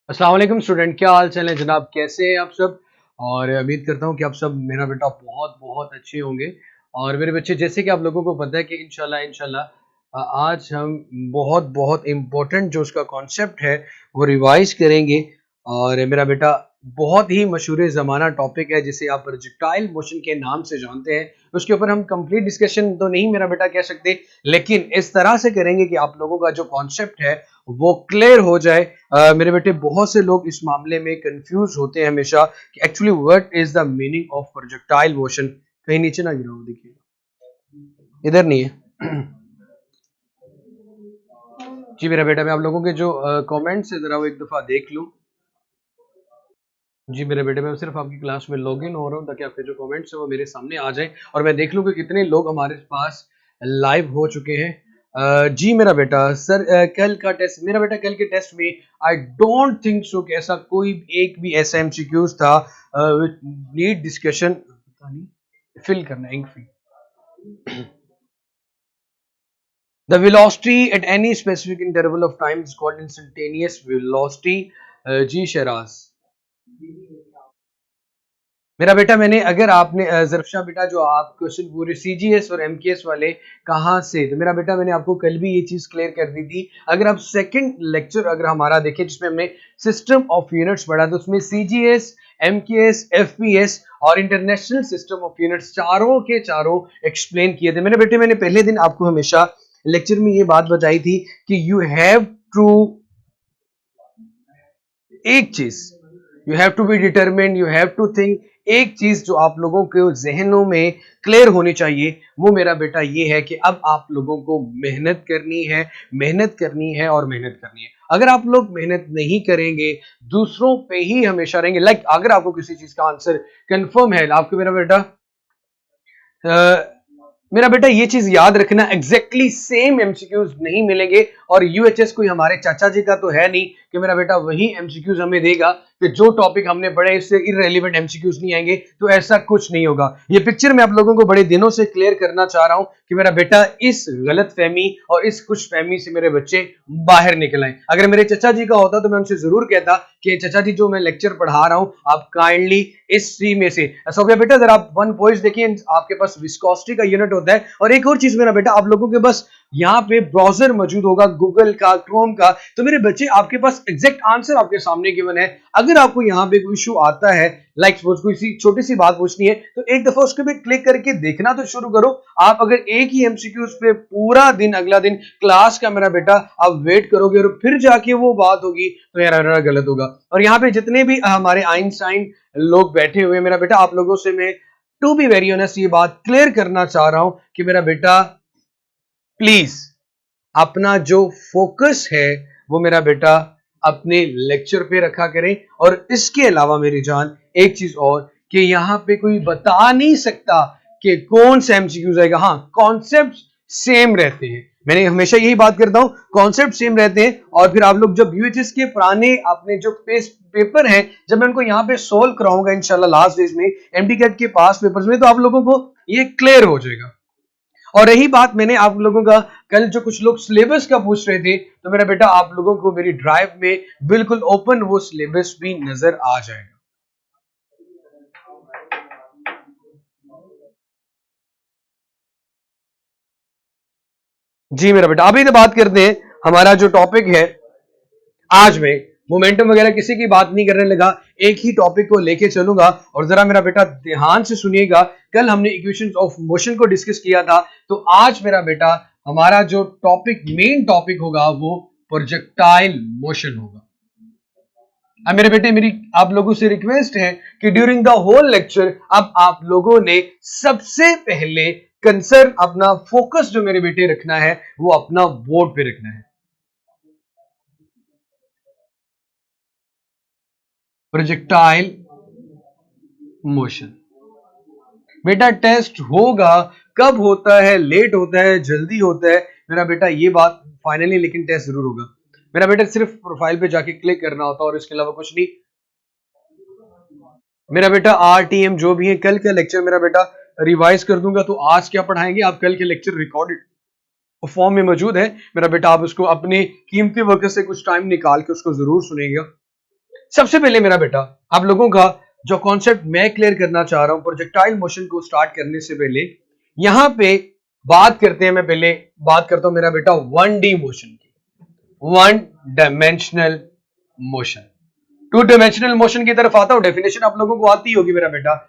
अस्सलाम वालेकुम स्टूडेंट, क्या हाल चाल है जनाब? कैसे हैं आप सब? और उम्मीद करता हूँ कि आप सब, मेरा बेटा, बहुत बहुत अच्छे होंगे। और मेरे बच्चे, जैसे कि आप लोगों को पता है कि इंशाल्लाह इंशाल्लाह आज हम बहुत बहुत इम्पोर्टेंट जो उसका कॉन्सेप्ट है वो रिवाइज करेंगे। और मेरा बेटा, बहुत ही मशहूर ज़माना टॉपिक है जिसे आप प्रोजेक्टाइल मोशन के नाम से जानते हैं। उसके ऊपर हम कंप्लीट डिस्कशन तो नहीं मेरा बेटा कह सकते, लेकिन इस तरह से करेंगे कि आप लोगों का जो कॉन्सेप्ट है वो क्लियर हो जाए। मेरे बेटे, बहुत से लोग इस मामले में कंफ्यूज होते हैं हमेशा कि actually what is the meaning of projectile motion. कहीं नीचे ना गिरा हो, देखिए इधर नहीं है। जी मेरा बेटा, मैं आप लोगों के जो कमेंट्स है जरा वो एक दफा देख लूं। जी मेरे बेटे, मैं सिर्फ आपकी क्लास में लॉगिन हो रहा हूं ताकि आपके जो कमेंट्स है वो मेरे सामने आ जाए और मैं देख लूं कि कितने लोग हमारे पास लाइव हो चुके हैं। जी मेरा बेटा, सर कल का टेस्ट, मेरा बेटा कल के टेस्ट में आई डोंट थिंक सो कि ऐसा कोई एक भी ऐसा एमसीक्यूज था नीड डिस्कशन। पता नहीं, फिल करना, ink fill. The velocity at any specific interval of time is called instantaneous velocity। जी शराज, मेरा बेटा, मैंने, अगर आपने जरफशा बेटा, जो आप क्वेश्चन पूरे सीजीएस और एमकेएस वाले कहाँ से, तो मेरा बेटा मैंने आपको कल भी ये चीज क्लियर कर दी थी। अगर आप सेकंड लेक्चर अगर हमारा देखें जिसमें हमने सिस्टम ऑफ यूनिट्स पढ़ा, तो उसमें सीजीएस, एमकेएस, एफपीएस और इंटरनेशनल सिस्टम ऑफ यूनिट्स चारों के चारों एक्सप्लेन किए थे। मेरे बेटे, मैंने पहले दिन आपको हमेशा लेक्चर में ये बात बताई थी कि यू हैव टू, एक चीज, you have to be determined, you have to think. एक चीज जो आप लोगों के जहनों में क्लियर होनी चाहिए वो मेरा बेटा ये है कि अब आप लोगों को मेहनत करनी है, मेहनत करनी है और मेहनत करनी है। अगर आप लोग मेहनत नहीं करेंगे, दूसरों पे ही हमेशा रहेंगे, लाइक अगर आपको किसी चीज का आंसर कंफर्म है, आपको मेरा बेटा मेरा बेटा ये चीज याद रखना, एग्जैक्टली सेम एमसीक्यूज नहीं मिलेंगे। और यूएचएस कोई हमारे चाचा जी का तो है नहीं कि मेरा बेटा वही एमसीक्यूज हमें देगा कि जो टॉपिक हमने पढ़े इससे इररेलेवेंट एमसीक्यूज नहीं आएंगे, तो ऐसा कुछ नहीं होगा। ये पिक्चर मैं आप लोगों को बड़े दिनों से क्लियर करना चाह रहा हूं कि मेरा बेटा इस गलत फहमी और इस खुश फहमी से मेरे बच्चे बाहर निकल आए। अगर मेरे चाचा जी का होता तो मैं उनसे जरूर कहता कि चाचा जी, जो मैं लेक्चर पढ़ा रहा हूं आप काइंडली इस सी में से, सोफिया बेटा अगर आप वन पॉइंट देखिए, आपके पास विस्कोसिटी का यूनिट होता है। और एक और चीज मेरा बेटा, आप लोगों के पास यहाँ पे ब्राउजर मौजूद होगा, गूगल का, क्रोम का, तो मेरे बच्चे आपके पास एग्जैक्ट आंसर आपके सामने गिवन है। अगर आपको यहाँ पे कोई इशू आता है, लाइक सपोज कोई सी छोटी सी बात पूछनी है, तो एक दफा उसके पे क्लिक करके देखना तो शुरू करो। आप अगर एक ही एमसीक्यूज पे पूरा दिन, अगला दिन क्लास का मेरा बेटा आप वेट करोगे और फिर जाके वो बात होगी, तो यार गलत होगा। और यहाँ पे जितने भी हमारे आइंस्टाइन लोग बैठे हुए, मेरा बेटा आप लोगों से मैं टू बी वेरी ऑनेस्ट ये बात क्लियर करना चाह रहा हूं कि मेरा बेटा प्लीज अपना जो फोकस है वो मेरा बेटा अपने लेक्चर पे रखा करें। और इसके अलावा मेरी जान, एक चीज और, कि यहां पे कोई बता नहीं सकता कि कौन सा एमसीक्यूज आएगा। हाँ, कॉन्सेप्ट सेम रहते हैं, मैंने हमेशा यही बात करता हूं, कॉन्सेप्ट सेम रहते हैं। और फिर आप लोग जब यूएचएस के पुराने अपने जो पेपर है, जब मैं उनको यहाँ पे सोल्व कराऊंगा इंशाल्लाह लास्ट डेज में एमडी कैट के पास पेपर्स में, तो आप लोगों को ये क्लियर हो जाएगा। और रही बात, मैंने आप लोगों का कल जो कुछ लोग सिलेबस का पूछ रहे थे, तो मेरा बेटा आप लोगों को मेरी ड्राइव में बिल्कुल ओपन वो सिलेबस भी नजर आ जाएगा। जी मेरा बेटा, अभी तो बात करते हैं हमारा जो टॉपिक है आज में। मोमेंटम वगैरह किसी की बात नहीं करने लगा, एक ही टॉपिक को लेके चलूंगा। और जरा मेरा बेटा ध्यान से सुनिएगा, कल हमने इक्वेशंस ऑफ मोशन को डिस्कस किया था, तो आज मेरा बेटा हमारा जो टॉपिक, मेन टॉपिक होगा वो प्रोजेक्टाइल मोशन होगा। अब मेरे बेटे, मेरी आप लोगों से रिक्वेस्ट है कि ड्यूरिंग द होल लेक्चर अब आप लोगों ने सबसे पहले कंसर्न, अपना फोकस जो मेरे बेटे रखना है वो अपना बोर्ड पे रखना है। प्रोजेक्टाइल मोशन बेटा टेस्ट होगा, कब होता है, लेट होता है, जल्दी होता है, मेरा बेटा ये बात फाइनली, लेकिन टेस्ट जरूर होगा। मेरा बेटा सिर्फ प्रोफाइल पे जाके क्लिक करना होता है और इसके अलावा कुछ नहीं। मेरा बेटा आरटीएम जो भी है, कल का लेक्चर मेरा बेटा रिवाइज कर दूंगा, तो आज क्या पढ़ाएंगे आप कल के लेक्चर रिकॉर्डेड फॉर्म में मौजूद है। मेरा बेटा आप उसको अपने कीमती वक्त से कुछ टाइम निकाल के उसको जरूर सुनेगा। सबसे पहले मेरा बेटा आप लोगों का जो कॉन्सेप्ट मैं क्लियर करना चाह रहा हूं प्रोजेक्टाइल मोशन को स्टार्ट करने से पहले, यहां पे बात करते हैं, मैं पहले बात करता हूं मेरा बेटा 1D मोशन की, 1 डायमेंशनल मोशन। 2 डायमेंशनल मोशन की तरफ आता हूं, डेफिनेशन आप लोगों को आती होगी मेरा बेटा।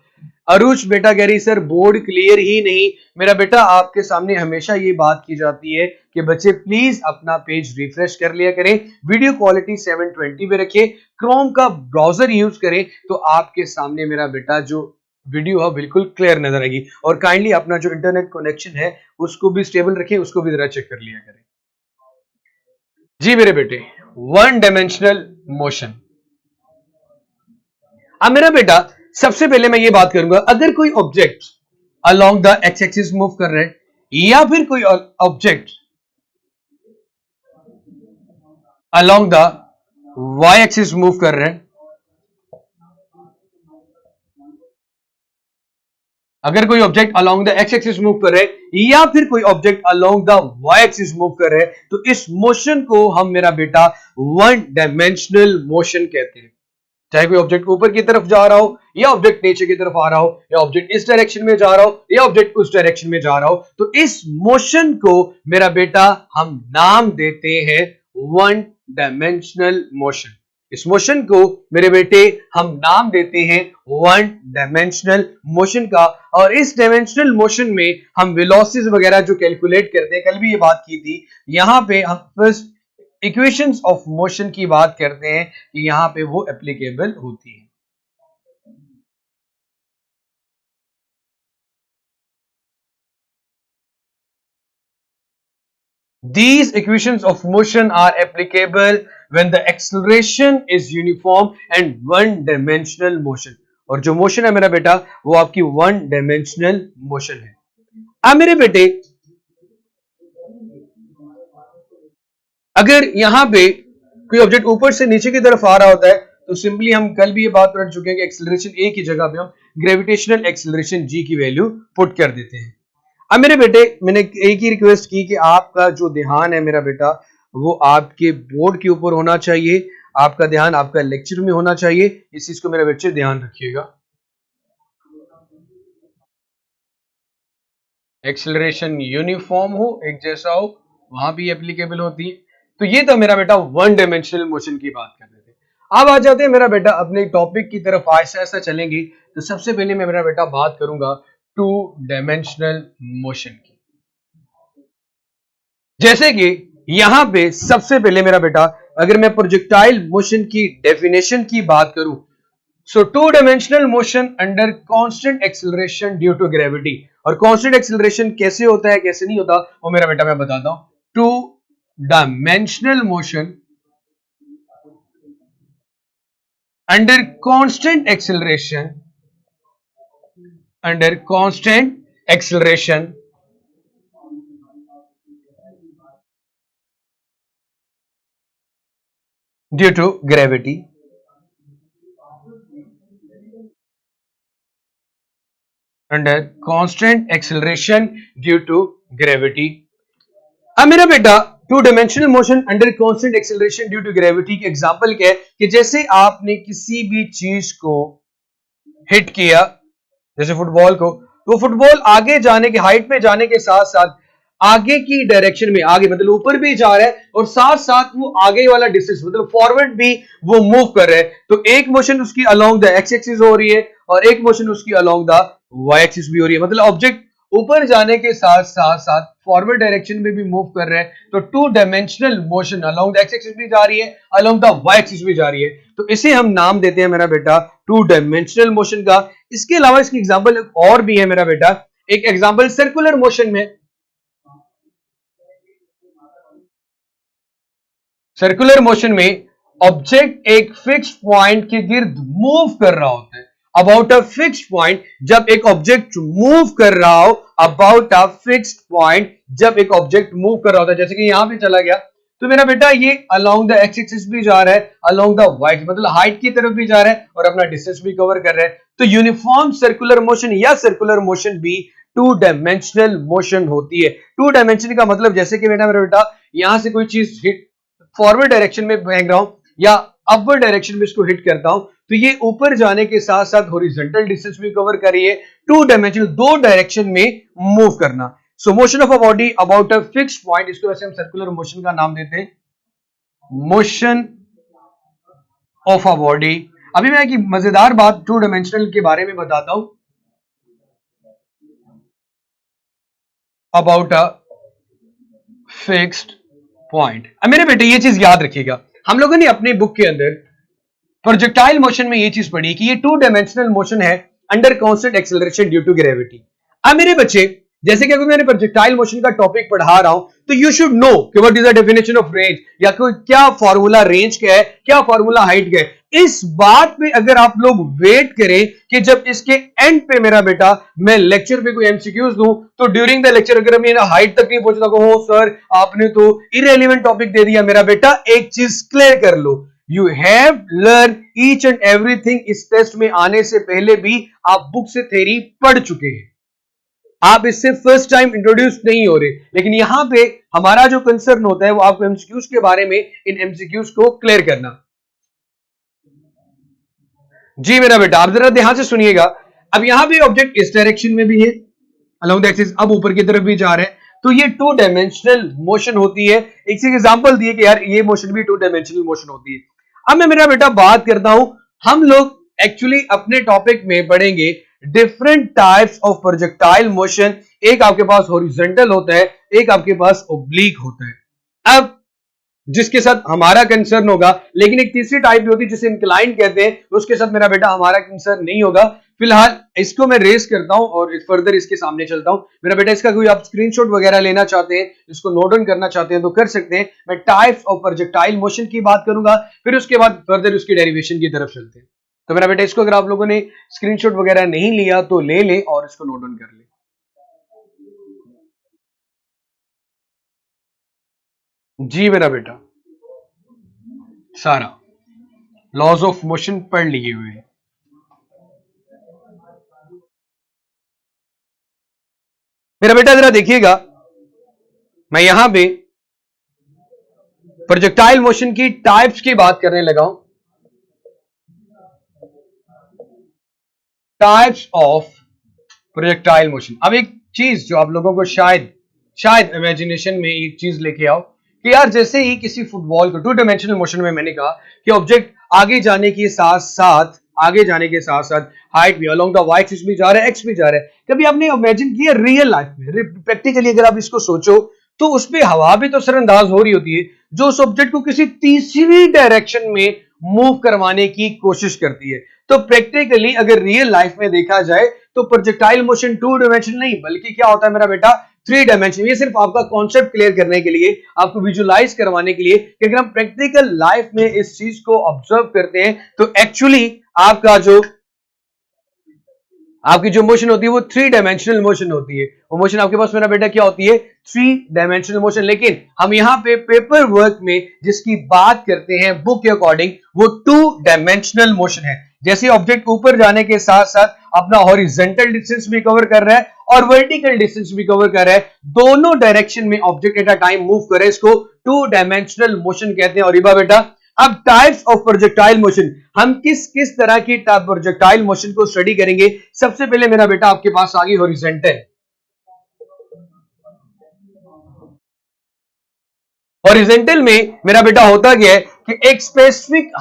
अरुष बेटा कह रही सर बोर्ड क्लियर ही नहीं। मेरा बेटा आपके सामने हमेशा ये बात की जाती है कि बच्चे प्लीज अपना पेज रिफ्रेश कर लिया करें, वीडियो क्वालिटी 720 पे रखिए, क्रोम का ब्राउजर यूज करें तो आपके सामने मेरा बेटा जो वीडियो है बिल्कुल क्लियर नजर आएगी। और काइंडली अपना जो इंटरनेट कनेक्शन है उसको भी स्टेबल रखें, उसको भी जरा चेक कर लिया करें। जी मेरे बेटे 1 डायमेंशनल मोशन। अब मेरा बेटा सबसे पहले मैं ये बात करूंगा, अगर कोई object along the x axis move कर रहे हैं या फिर कोई object along the Y axis move कर रहे हैं, अगर कोई object along the x axis move कर रहे हैं या फिर कोई object along the Y axis move कर रहे हैं तो इस मोशन को हम मेरा बेटा 1 डायमेंशनल मोशन कहते हैं। चाहे कोई ऑब्जेक्ट ऊपर की तरफ जा रहा हो या ऑब्जेक्ट नीचे की तरफ आ रहा हो या ऑब्जेक्ट इस डायरेक्शन में जा रहा हो या ऑब्जेक्ट उस डायरेक्शन में जा रहा हो, तो इस मोशन को मेरा बेटा हम नाम देते हैं 1 डायमेंशनल मोशन। इस मोशन को मेरे बेटे हम नाम देते हैं 1 डायमेंशनल मोशन का। और इस डायमेंशनल मोशन में हम वेलोसिटीज वगैरह जो कैलकुलेट करते हैं, कल भी ये बात की थी, यहां पे हम फर्स्ट इक्वेशंस ऑफ मोशन की बात करते हैं कि यहां पे वो एप्लीकेबल होती है। These equations of motion are applicable when the acceleration is uniform and 1 dimensional motion. और जो मोशन है मेरा बेटा वो आपकी 1 डायमेंशनल मोशन है। अब मेरे बेटे अगर यहां पे कोई ऑब्जेक्ट ऊपर से नीचे की तरफ आ रहा होता है तो सिंपली हम कल भी ये बात कर चुके हैं कि एक्सेलरेशन ए की जगह पे हम ग्रेविटेशनल एक्सेलरेशन जी की वैल्यू पुट कर देते हैं। अब मेरे बेटे मैंने एक ही रिक्वेस्ट की कि आपका जो ध्यान है मेरा बेटा वो आपके बोर्ड के ऊपर होना चाहिए, आपका ध्यान आपका लेक्चर में होना चाहिए, इस चीज को मेरा बच्चे ध्यान रखिएगा। एक्सेलरेशन यूनिफॉर्म हो, एक जैसा हो, वहां भी एप्लीकेबल होती है। तो ये तो मेरा बेटा 1 डायमेंशनल मोशन की बात कर रहे थे। अब आ जाते हैं मेरा बेटा अपने टॉपिक की तरफ, ऐसा ऐसा चलेंगे। तो सबसे पहले मैं मेरा बेटा बात करूंगा 2 डायमेंशनल मोशन की। जैसे कि यहां पे सबसे पहले मेरा बेटा अगर मैं प्रोजेक्टाइल मोशन की डेफिनेशन की बात करूं, so 2 dimensional motion under constant acceleration due to gravity. और कांस्टेंट एक्सेलरेशन कैसे होता है कैसे नहीं होता वो मेरा बेटा मैं बताता हूं। 2 dimensional motion under constant acceleration due to gravity. Under constant acceleration due to gravity. अब मेरा बेटा 2 dimensional motion under constant acceleration due to gravity के एग्जांपल क्या है कि जैसे आपने किसी भी चीज को हिट किया, जैसे फुटबॉल को, तो फुटबॉल आगे जाने के हाइट में जाने के साथ साथ आगे की डायरेक्शन में, आगे मतलब ऊपर भी जा रहा है और साथ साथ वो आगे वाला डिस्टेंस मतलब फॉरवर्ड भी वो मूव कर रहा है। तो एक मोशन उसकी अलोंग द एक्स एक्सिस हो रही है और एक मोशन उसकी अलोंग द वाई एक्सिस भी हो रही है। मतलब ऑब्जेक्ट ऊपर जाने के साथ साथ फॉरवर्ड डायरेक्शन में भी मूव कर रहे हैं। तो 2 dimensional motion along the x axis भी जा रही है, अलोंग द वाई एक्सिस भी जा रही है। तो इसे हम नाम देते हैं मेरा बेटा 2 डायमेंशनल मोशन का। इसके अलावा इसकी एग्जांपल और भी है मेरा बेटा। एक एग्जांपल सर्कुलर मोशन में, सर्कुलर मोशन में ऑब्जेक्ट एक फिक्स पॉइंट के गिर्द मूव कर रहा होता है, अबाउट अ फिक्स्ड पॉइंट। जब एक ऑब्जेक्ट मूव कर रहा हो अबाउट अ फिक्स्ड पॉइंट, जब एक ऑब्जेक्ट मूव कर रहा होता है, जैसे कि यहां पे चला गया तो मेरा बेटा ये अलोंग द एक्स एक्सिस भी जा रहा है, अलोंग द वाई मतलब हाइट की तरफ भी जा रहा है और अपना डिस्टेंस भी कवर कर रहा है। तो यूनिफॉर्म सर्कुलर मोशन या सर्कुलर मोशन भी 2 डायमेंशनल मोशन होती है। 2 डायमेंशन का मतलब जैसे कि मेरा बेटा यहां से कोई चीज हिट फॉरवर्ड डायरेक्शन में फेंक रहा हूं या अपवर्ड डायरेक्शन में इसको हिट करता हूं तो ये ऊपर जाने के साथ साथ हॉरिजॉन्टल डिस्टेंस भी कवर कर रही है, टू डायमेंशनल, दो डायरेक्शन में मूव करना। सो motion of a body about a fixed point, इसको वैसे हम सर्कुलर मोशन का नाम देते हैं, मोशन ऑफ अ बॉडी। अभी मैं एक मजेदार बात टू डायमेंशनल के बारे में बताता हूं, अबाउट अ फिक्स्ड पॉइंट। अब मेरे बेटे ये चीज याद रखिएगा, हम लोगों ने अपने बुक के अंदर प्रोजेक्टाइल मोशन में ये चीज पढ़ी कि ये टू डायमेंशनल मोशन है under constant acceleration due to gravity. अब मेरे बच्चे, जैसे कि अगर मैंने प्रोजेक्टाइल मोशन का टॉपिक पढ़ा रहा हूं तो यू शुड नो कि what is the definition of range, या क्या फॉर्मूला रेंज का है, क्या फॉर्मूला हाइट का है। इस बात पे अगर आप लोग वेट करें कि जब इसके एंड पे मेरा बेटा मैं लेक्चर पे कोई एमसीक्यूज दूं तो ड्यूरिंग द लेक्चर अगर मैं हाइट तक नहीं पहुंचता को, हो सर आपने तो इररिलेवेंट टॉपिक दे दिया। मेरा बेटा एक चीज क्लियर कर लो, you have learn each and everything. इस टेस्ट में आने से पहले भी आप बुक से थ्योरी पढ़ चुके हैं, आप इससे फर्स्ट टाइम इंट्रोड्यूस नहीं हो रहे। लेकिन यहां पे हमारा जो कंसर्न होता है वो आपको एमसीक्यूज के बारे में, इन एमसीक्यूज को क्लियर करना। जी मेरा बेटा आप जरा ध्यान से सुनिएगा। अब यहां पे ऑब्जेक्ट इस डायरेक्शन में भी है अलोंग द एक्सिस, अब ऊपर की तरफ भी जा रहा है, तो ये टू डायमेंशनल मोशन होती है। एक एग्जांपल दिए कि यार ये मोशन भी टू डायमेंशनल मोशन होती है। अब मैं मेरा बेटा बात करता हूं, हम लोग एक्चुअली अपने टॉपिक में पढ़ेंगे different types of projectile motion. एक आपके पास हॉरिजॉन्टल होता है, एक आपके पास ओब्लिक होता है। अब जिसके साथ हमारा कंसर्न होगा, लेकिन एक तीसरी टाइप भी होती है जिसे इंक्लाइन कहते हैं, उसके साथ मेरा बेटा हमारा कंसर्न नहीं होगा। फिलहाल इसको मैं रेस करता हूं और फर्दर इसके सामने चलता हूं। मेरा बेटा इसका कोई आप स्क्रीनशॉट वगैरह लेना चाहते हैं, इसको नोट डाउन करना चाहते हैं तो कर सकते हैं। मैं टाइप्स ऑफ प्रोजेक्टाइल मोशन की बात करूंगा, फिर उसके बाद फर्दर उसकी डेरिवेशन की तरफ चलते हैं। तो मेरा बेटा इसको अगर आप लोगों ने स्क्रीनशॉट वगैरह नहीं लिया तो ले ले और इसको नोट डाउन कर ले। जी मेरा बेटा सारा लॉज ऑफ मोशन पढ़ लिए हुए हैं। मेरा बेटा जरा देखिएगा, मैं यहां पे प्रोजेक्टाइल मोशन की टाइप्स की बात करने लगा हूं। Types of projectile motion. अब एक चीज जो आप लोगों को शायद इमेजिनेशन में एक चीज लेके आओ कि यार जैसे ही किसी फुटबॉल को टू डायमेंशनल मोशन में मैंने कहा कि ऑब्जेक्ट आगे जाने के साथ साथ हाइट भी अलोंग द वाई एक्सिस भी जा रहा है, एक्स भी जा रहा है। कभी आपने इमेजिन किया रियल लाइफ में, प्रैक्टिकली अगर आप इसको सोचो तो उस पर हवा भी तो असरअंदाज हो रही होती है जो उस ऑब्जेक्ट को किसी तीसरी डायरेक्शन में मूव करवाने की कोशिश करती है। तो प्रैक्टिकली अगर रियल लाइफ में देखा जाए तो प्रोजेक्टाइल मोशन टू डायमेंशनल नहीं बल्कि क्या होता है मेरा बेटा, थ्री डायमेंशन। ये सिर्फ आपका कॉन्सेप्ट क्लियर करने के लिए, आपको विजुलाइज करवाने के लिए कि अगर हम प्रैक्टिकल लाइफ में इस चीज को ऑब्जर्व करते हैं तो एक्चुअली आपकी जो मोशन होती है वो थ्री डायमेंशनल मोशन होती है। वो मोशन आपके पास मेरा बेटा क्या होती है, थ्री डायमेंशनल मोशन। लेकिन हम यहां पे पेपर वर्क में जिसकी बात करते हैं बुक के अकॉर्डिंग वो टू डायमेंशनल मोशन है। जैसे ऑब्जेक्ट ऊपर जाने के साथ साथ अपना हॉरिजॉन्टल डिस्टेंस भी कवर कर रहा है और वर्टिकल डिस्टेंस भी कवर कर रहा है, दोनों डायरेक्शन में object at a time move करे, इसको टू डायमेंशनल मोशन कहते हैं। और इबा बेटा अब टाइप्स ऑफ प्रोजेक्टाइल मोशन, हम किस किस तरह की प्रोजेक्टाइल मोशन को स्टडी करेंगे। सबसे पहले मेरा बेटा आपके पास आ गई हॉरिजॉन्टल। हॉरिजॉन्टल में मेरा बेटा होता क्या है कि एक स्पेसिफिक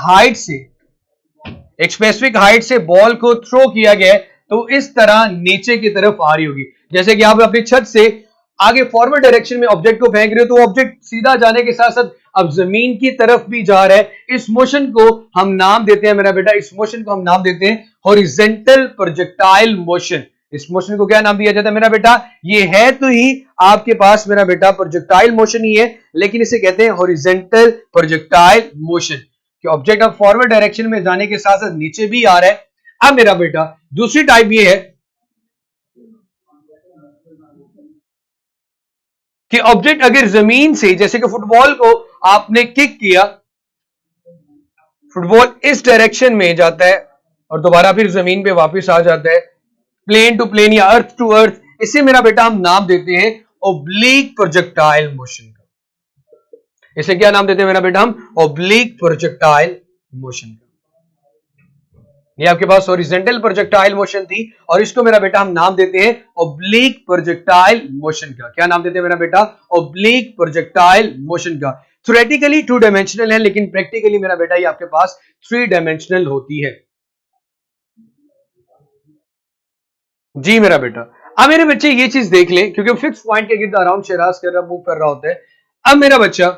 हाइट से बॉल को थ्रो किया गया है तो इस तरह नीचे की तरफ आ रही होगी। जैसे कि आप अपनी छत से आगे फॉरवर्ड डायरेक्शन में ऑब्जेक्ट को फेंक रहे हो तो ऑब्जेक्ट सीधा जाने के साथ साथ अब जमीन की तरफ भी जा रहा है। इस मोशन को हम नाम देते हैं मेरा बेटा, इस मोशन को हम नाम देते हैं हॉरिजॉन्टल प्रोजेक्टाइल मोशन। इस मोशन को क्या नाम दिया जाता है मेरा बेटा, ये है तो ही आपके पास मेरा बेटा प्रोजेक्टाइल मोशन ही है, लेकिन इसे कहते हैं हॉरिजॉन्टल प्रोजेक्टाइल मोशन कि ऑब्जेक्ट अब फॉरवर्ड डायरेक्शन में जाने के साथ साथ नीचे भी आ रहा है। अब मेरा बेटा दूसरी टाइप ये है कि ऑब्जेक्ट अगर जमीन से, जैसे कि फुटबॉल को आपने किक किया, फुटबॉल इस डायरेक्शन में जाता है और दोबारा फिर जमीन पे वापस आ जाता है, प्लेन टू प्लेन या अर्थ टू अर्थ, इसे मेरा बेटा हम नाम देते हैं ओब्लिक प्रोजेक्टाइल मोशन का। इसे क्या नाम देते हैं मेरा बेटा हम, ओब्लिक प्रोजेक्टाइल मोशन का। ये आपके पास हॉरिजॉन्टल प्रोजेक्टाइल मोशन थी और इसको मेरा बेटा हम नाम देते हैं ऑब्लिक प्रोजेक्टाइल मोशन का। क्या नाम देते हैं मेरा बेटा? ऑब्लिक प्रोजेक्टाइल मोशन का। थ्योरेटिकली 2 डायमेंशनल है, लेकिन प्रैक्टिकली मेरा बेटा ये आपके पास 3 डायमेंशनल होती है। जी मेरा बेटा, अब मेरे बच्चे ये चीज देख लें, क्योंकि फिक्स पॉइंट के गिर्द अराउंड शेराज कर रहा मूव कर रहा होता है। अब मेरा बच्चा,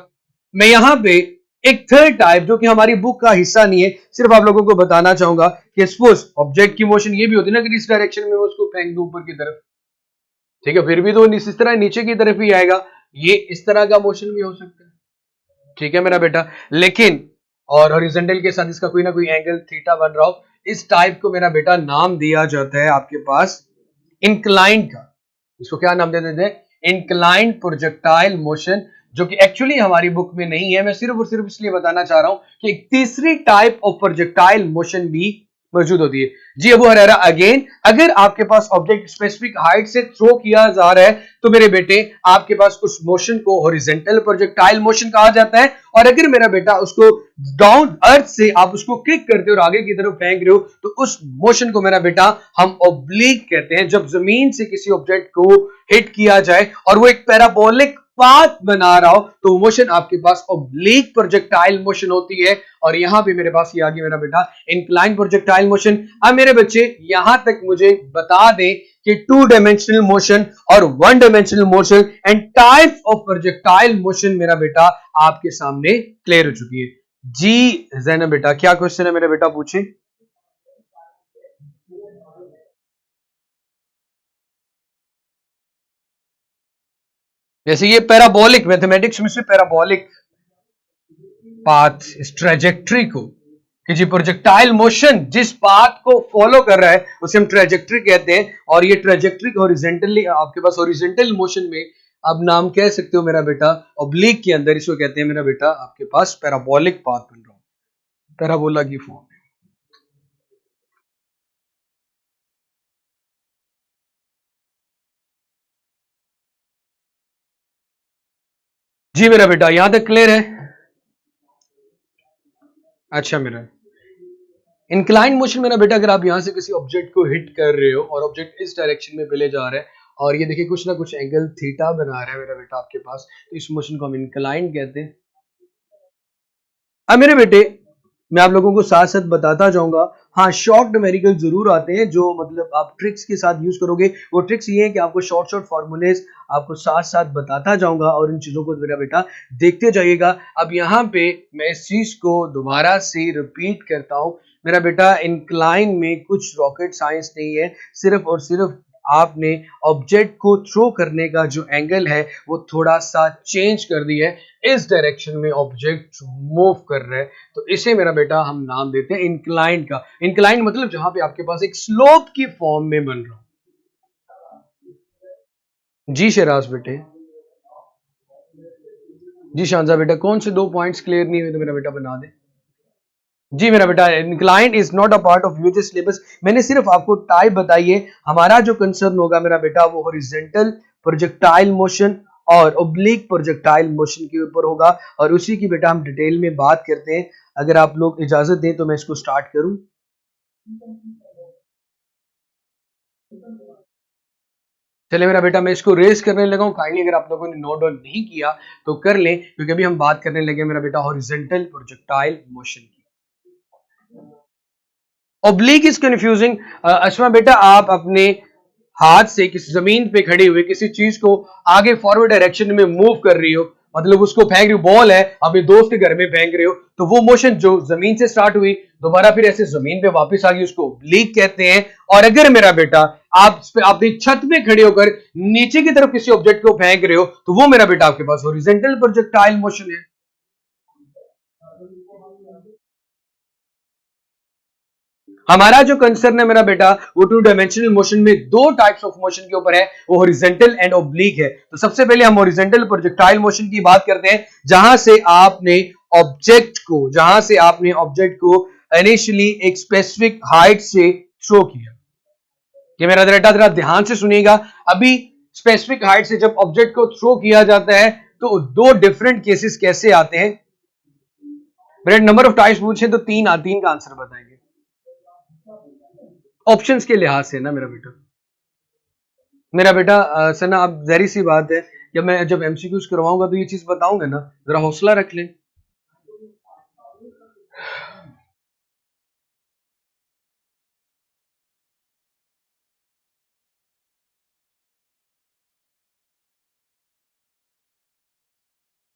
मैं यहां पे एक थर्ड टाइप जो कि हमारी बुक का हिस्सा नहीं है, सिर्फ आप लोगों को बताना चाहूंगा कि सपोज ऑब्जेक्ट की मोशन ये भी होती है ना कि इस डायरेक्शन में मैं उसको फेंक दूं ऊपर की तरफ, ठीक है, फिर भी तो इस तरह नीचे की तरफ ही आएगा। ये इस तरह का मोशन भी हो सकता है, ठीक है मेरा बेटा। लेकिन और हॉरिजॉन्टल के साथ इसका कोई ना कोई एंगल थीटा बन रहा हो, इस टाइप को मेरा बेटा नाम दिया जाता है आपके पास इंक्लाइंड का। इसको क्या नाम दे देते हैं? इंक्लाइंड प्रोजेक्टाइल मोशन, जो कि एक्चुअली हमारी बुक में नहीं है। मैं सिर्फ और सिर्फ इसलिए बताना चाह रहा हूं कि एक तीसरी टाइप ऑफ प्रोजेक्टाइल मोशन भी मौजूद होती है। जी अबू हरेरा अगेन, अगर आपके पास ऑब्जेक्ट स्पेसिफिक हाइट से थ्रो किया जा रहा है तो मेरे बेटे आपके पास उस मोशन को हॉरिजॉन्टल प्रोजेक्टाइल मोशन कहा जाता है। और अगर मेरा बेटा उसको डाउन अर्थ से आप उसको किक करते हो और आगे की तरफ फेंक रहे हो तो उस मोशन को मेरा बेटा हम ऑब्लिक कहते हैं। जब जमीन से किसी ऑब्जेक्ट को हिट किया जाए और वो एक पैराबोलिक पाथ बना रहा हो तो मोशन आपके पास ऑब्लिक प्रोजेक्टाइल मोशन होती है। और यहां पे मेरे पास ये आ गया मेरा बेटा इंक्लाइन प्रोजेक्टाइल मोशन। अब मेरे बच्चे यहां तक मुझे बता दें कि 2 डायमेंशनल मोशन और 1 dimensional motion and types of projectile motion मेरा बेटा आपके सामने क्लियर हो चुकी है। जी जैनब बेटा, क्या क्वेश्चन है मेरे बेटा? पूछे। जैसे ये पैराबोलिक, मैथमेटिक्स में से पैराबोलिक पाथ, इस ट्रेजेक्ट्री को, कि जी प्रोजेक्टाइल मोशन जिस पाथ को फॉलो कर रहा है उसे हम ट्रेजेक्ट्री कहते हैं। और ये ट्रेजेक्ट्री हॉरिजॉन्टली आपके पास हॉरिजॉन्टल मोशन में अब नाम कह सकते हो मेरा बेटा ऑब्लिक के अंदर इसको कहते हैं मेरा बेटा आपके पास पैराबोलिक पाथ बन रहा हूं, पैराबोला की फॉर्म। जी मेरा बेटा, यहां तक क्लियर है? अच्छा मेरा इंक्लाइन मोशन मेरा बेटा, अगर आप यहां से किसी ऑब्जेक्ट को हिट कर रहे हो और ऑब्जेक्ट इस डायरेक्शन में पहले जा रहा है और ये देखिए कुछ ना कुछ एंगल थीटा बना रहा है मेरा बेटा आपके पास, तो इस मोशन को हम इंक्लाइन कहते हैं। अब मेरे बेटे मैं आप लोगों को साथ साथ बताता जाऊंगा, हाँ शॉर्ट न्यूमेरिकल जरूर आते हैं जो मतलब आप ट्रिक्स के साथ यूज करोगे। वो ट्रिक्स ये है कि आपको शॉर्ट शॉर्ट फॉर्मूलेज आपको साथ साथ बताता जाऊंगा और इन चीजों को मेरा बेटा देखते जाइएगा। अब यहाँ पे मैं इस चीज को दोबारा से रिपीट करता हूँ मेरा बेटा, इंक्लाइन में कुछ रॉकेट साइंस नहीं है, सिर्फ और सिर्फ आपने ऑब्जेक्ट को थ्रो करने का जो एंगल है वो थोड़ा सा चेंज कर दिया है, इस डायरेक्शन में ऑब्जेक्ट मूव कर रहा है, तो इसे मेरा बेटा हम नाम देते हैं इंक्लाइन का। इंक्लाइन मतलब जहां पे आपके पास एक स्लोप की फॉर्म में बन रहा हो। जी शराज बेटे, जी शानजा बेटा, कौन से 2 पॉइंट्स क्लियर नहीं हुए तो मेरा बेटा बना दे। जी मेरा बेटा, incline is not a part of UHS syllabus, मैंने सिर्फ आपको टाइप बताई है। हमारा जो कंसर्न होगा मेरा बेटा वो हॉरिजॉन्टल प्रोजेक्टाइल मोशन और ओब्लिक प्रोजेक्टाइल मोशन के ऊपर होगा और उसी की बेटा हम डिटेल में बात करते हैं। अगर आप लोग इजाजत दें तो मैं इसको स्टार्ट करूं। चले मेरा बेटा, मैं इसको रेस करने लगा हूं, काइंडली अगर आप लोगों ने नोट डाउन नहीं किया तो कर लें, क्योंकि अभी हम बात करने लगे मेरा बेटा हॉरिजॉन्टल प्रोजेक्टाइल मोशन की। Oblique is confusing. अश्मा बेटा, आप अपने हाथ से किसी जमीन पे खड़े हुए किसी चीज को आगे फॉरवर्ड डायरेक्शन में मूव कर रही हो, मतलब उसको फेंक रही हो, बॉल है अपने दोस्त के घर में फेंक रहे हो, तो वो मोशन जो जमीन से स्टार्ट हुई दोबारा फिर ऐसे जमीन पे वापस आ गई, उसको ओब्लिक कहते हैं। और अगर मेरा बेटा आप अपनी छत पे खड़े होकर नीचे की तरफ किसी ऑब्जेक्ट को फेंक रहे हो तो वो मेरा बेटा आपके पास हॉरिजॉन्टल प्रोजेक्टाइल मोशन है। हमारा जो कंसर्न है मेरा बेटा वो 2 डायमेंशनल मोशन में 2 टाइप्स ऑफ मोशन के ऊपर है, वो हॉरिजॉन्टल एंड ओब्लिक है। तो सबसे पहले हम हॉरिजॉन्टल प्रोजेक्टाइल मोशन की बात करते हैं, जहां से आपने ऑब्जेक्ट को इनिशियली एक स्पेसिफिक हाइट से थ्रो किया। ये मेरा बेटा जरा ध्यान से सुनिएगा, अभी स्पेसिफिक हाइट से जब ऑब्जेक्ट को थ्रो किया जाता है तो 2 डिफरेंट केसेस कैसे आते हैं। बेटा नंबर ऑफ टाइप्स पूछे तो तीन का आंसर बताएंगे ऑप्शंस के लिहाज से ना मेरा बेटा सर ना अब जहरी सी बात है जब एमसीक्यूज करवाऊंगा तो ये चीज बताऊंगा ना, जरा हौसला रख लें।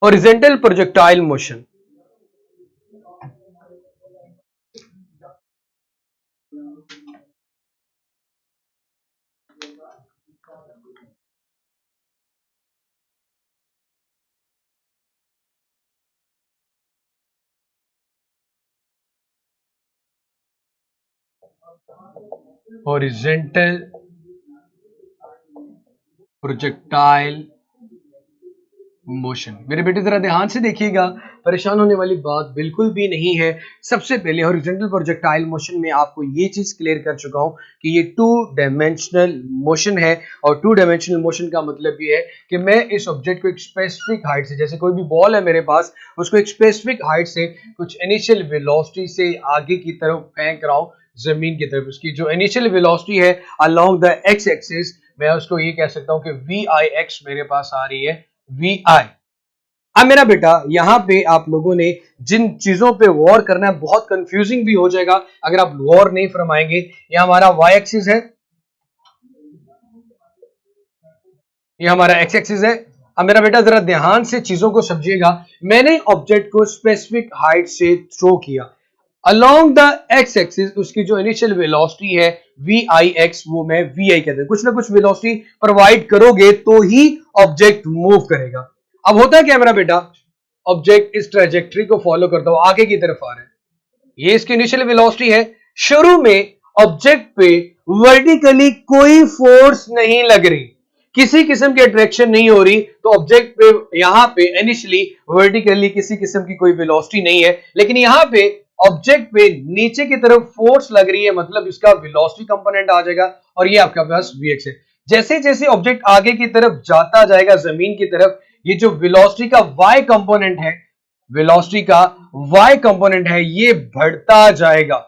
Horizontal projectile motion, horizontal projectile motion. मेरे बेटे जरा ध्यान से देखिएगा, परेशान होने वाली बात बिल्कुल भी नहीं है। सबसे पहले हॉरिजॉन्टल प्रोजेक्टाइल मोशन में आपको ये चीज क्लियर कर चुका हूं कि ये 2 डायमेंशनल मोशन है, और 2 डायमेंशनल मोशन का मतलब ये है कि मैं इस ऑब्जेक्ट को एक स्पेसिफिक हाइट से, जैसे कोई भी बॉल है मेरे पास, उसको एक स्पेसिफिक हाइट से कुछ इनिशियल वेलोसिटी से आगे की तरफ फेंक रहा हूं जमीन की तरफ। उसकी जो इनिशियल वेलोसिटी है अलोंग द एक्स एक्सिस, मैं उसको ये कह सकता हूं कि VIX मेरे पास आ रही है, VI। अब मेरा बेटा यहां पे आप लोगों ने जिन चीजों पे गौर करना है, बहुत कंफ्यूजिंग भी हो जाएगा अगर आप गौर नहीं फरमाएंगे। यह हमारा Y एक्सिस है, यह हमारा X एक्सिस है। अब मेरा बेटा जरा ध्यान से चीजों को समझिएगा। मैंने ऑब्जेक्ट को स्पेसिफिक हाइट से थ्रो किया अलोंग द एक्स एक्सिस, उसकी जो इनिशियल वेलोसिटी है VIX, वो मैं VI कहते हैं। कुछ ना कुछ वेलोसिटी प्रोवाइड करोगे तो ही ऑब्जेक्ट मूव करेगा। अब होता है क्या मेरा बेटा, ऑब्जेक्ट इस ट्रेजेक्टरी को फॉलो करता हुआ आगे की तरफ आ रहा है, ये इसकी इनिशियल वेलोसिटी है। शुरू में ऑब्जेक्ट पे वर्टिकली कोई फोर्स नहीं लग रही, किसी किस्म की अट्रैक्शन नहीं हो रही, तो ऑब्जेक्ट पे यहां पे इनिशियली वर्टिकली किसी किस्म की कोई वेलोसिटी नहीं है। लेकिन यहां पे ऑब्जेक्ट पे नीचे की तरफ फोर्स लग रही है, मतलब इसका वेलोसिटी कंपोनेंट आ जाएगा, और ये आपका पास Vx है। जैसे जैसे ऑब्जेक्ट आगे की तरफ जाता जाएगा जमीन की तरफ, ये जो वेलोसिटी का y कंपोनेंट है, वेलोसिटी का y कंपोनेंट है, ये बढ़ता जाएगा।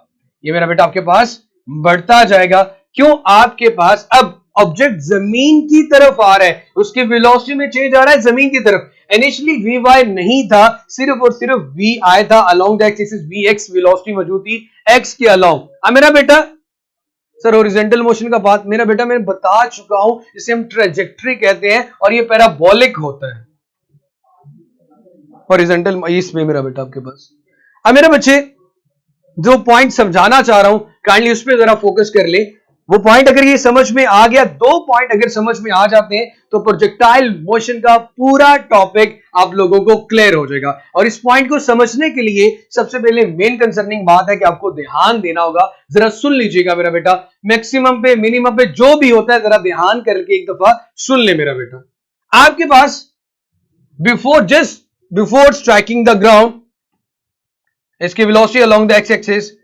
ये मेरा बेटा आपके पास बढ़ता जाएगा। क्यों? आपके पास अब ऑब्जेक्ट जमीन की तरफ आ रहा है, उसकी वेलोसिटी में चेंज आ रहा है जमीन की तरफ। इनिशियली Vy नहीं था, सिर्फ और सिर्फ Vi था, along the x axis Vx velocity मौजूद थी x के अलोंग। अब मेरा बेटा सर हॉरिजॉन्टल मोशन का बात, मेरा बेटा मैं बता चुका हूं, इसे हम ट्रेजेक्टरी कहते हैं, और ये पैराबोलिक होता है हॉरिजॉन्टल इसमें मेरा बेटा आपके पास। अब मेरे बच्चे जो पॉइंट समझाना चाह रहा हूं, काइंडली उस पर जरा फोकस कर ले। वो पॉइंट अगर ये समझ में आ गया, 2 पॉइंट अगर समझ में आ जाते हैं, तो प्रोजेक्टाइल मोशन का पूरा टॉपिक आप लोगों को क्लियर हो जाएगा। और इस पॉइंट को समझने के लिए सबसे पहले मेन कंसर्निंग बात है कि आपको ध्यान देना होगा। जरा सुन लीजिएगा मेरा बेटा, मैक्सिमम पे मिनिमम पे जो भी होता है जरा ध्यान करके एक दफा सुन ले मेरा बेटा। आपके पास बिफोर स्ट्राइकिंग द ग्राउंड, इसकी velocity along the x axis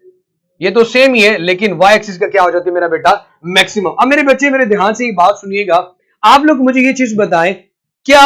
ये तो सेम ही है, लेकिन y एक्सिस का क्या हो जाती है मेरा बेटा, मैक्सिमम। अब मेरे बच्चे मेरे ध्यान से ये बात सुनिएगा, आप लोग मुझे ये चीज बताएं, क्या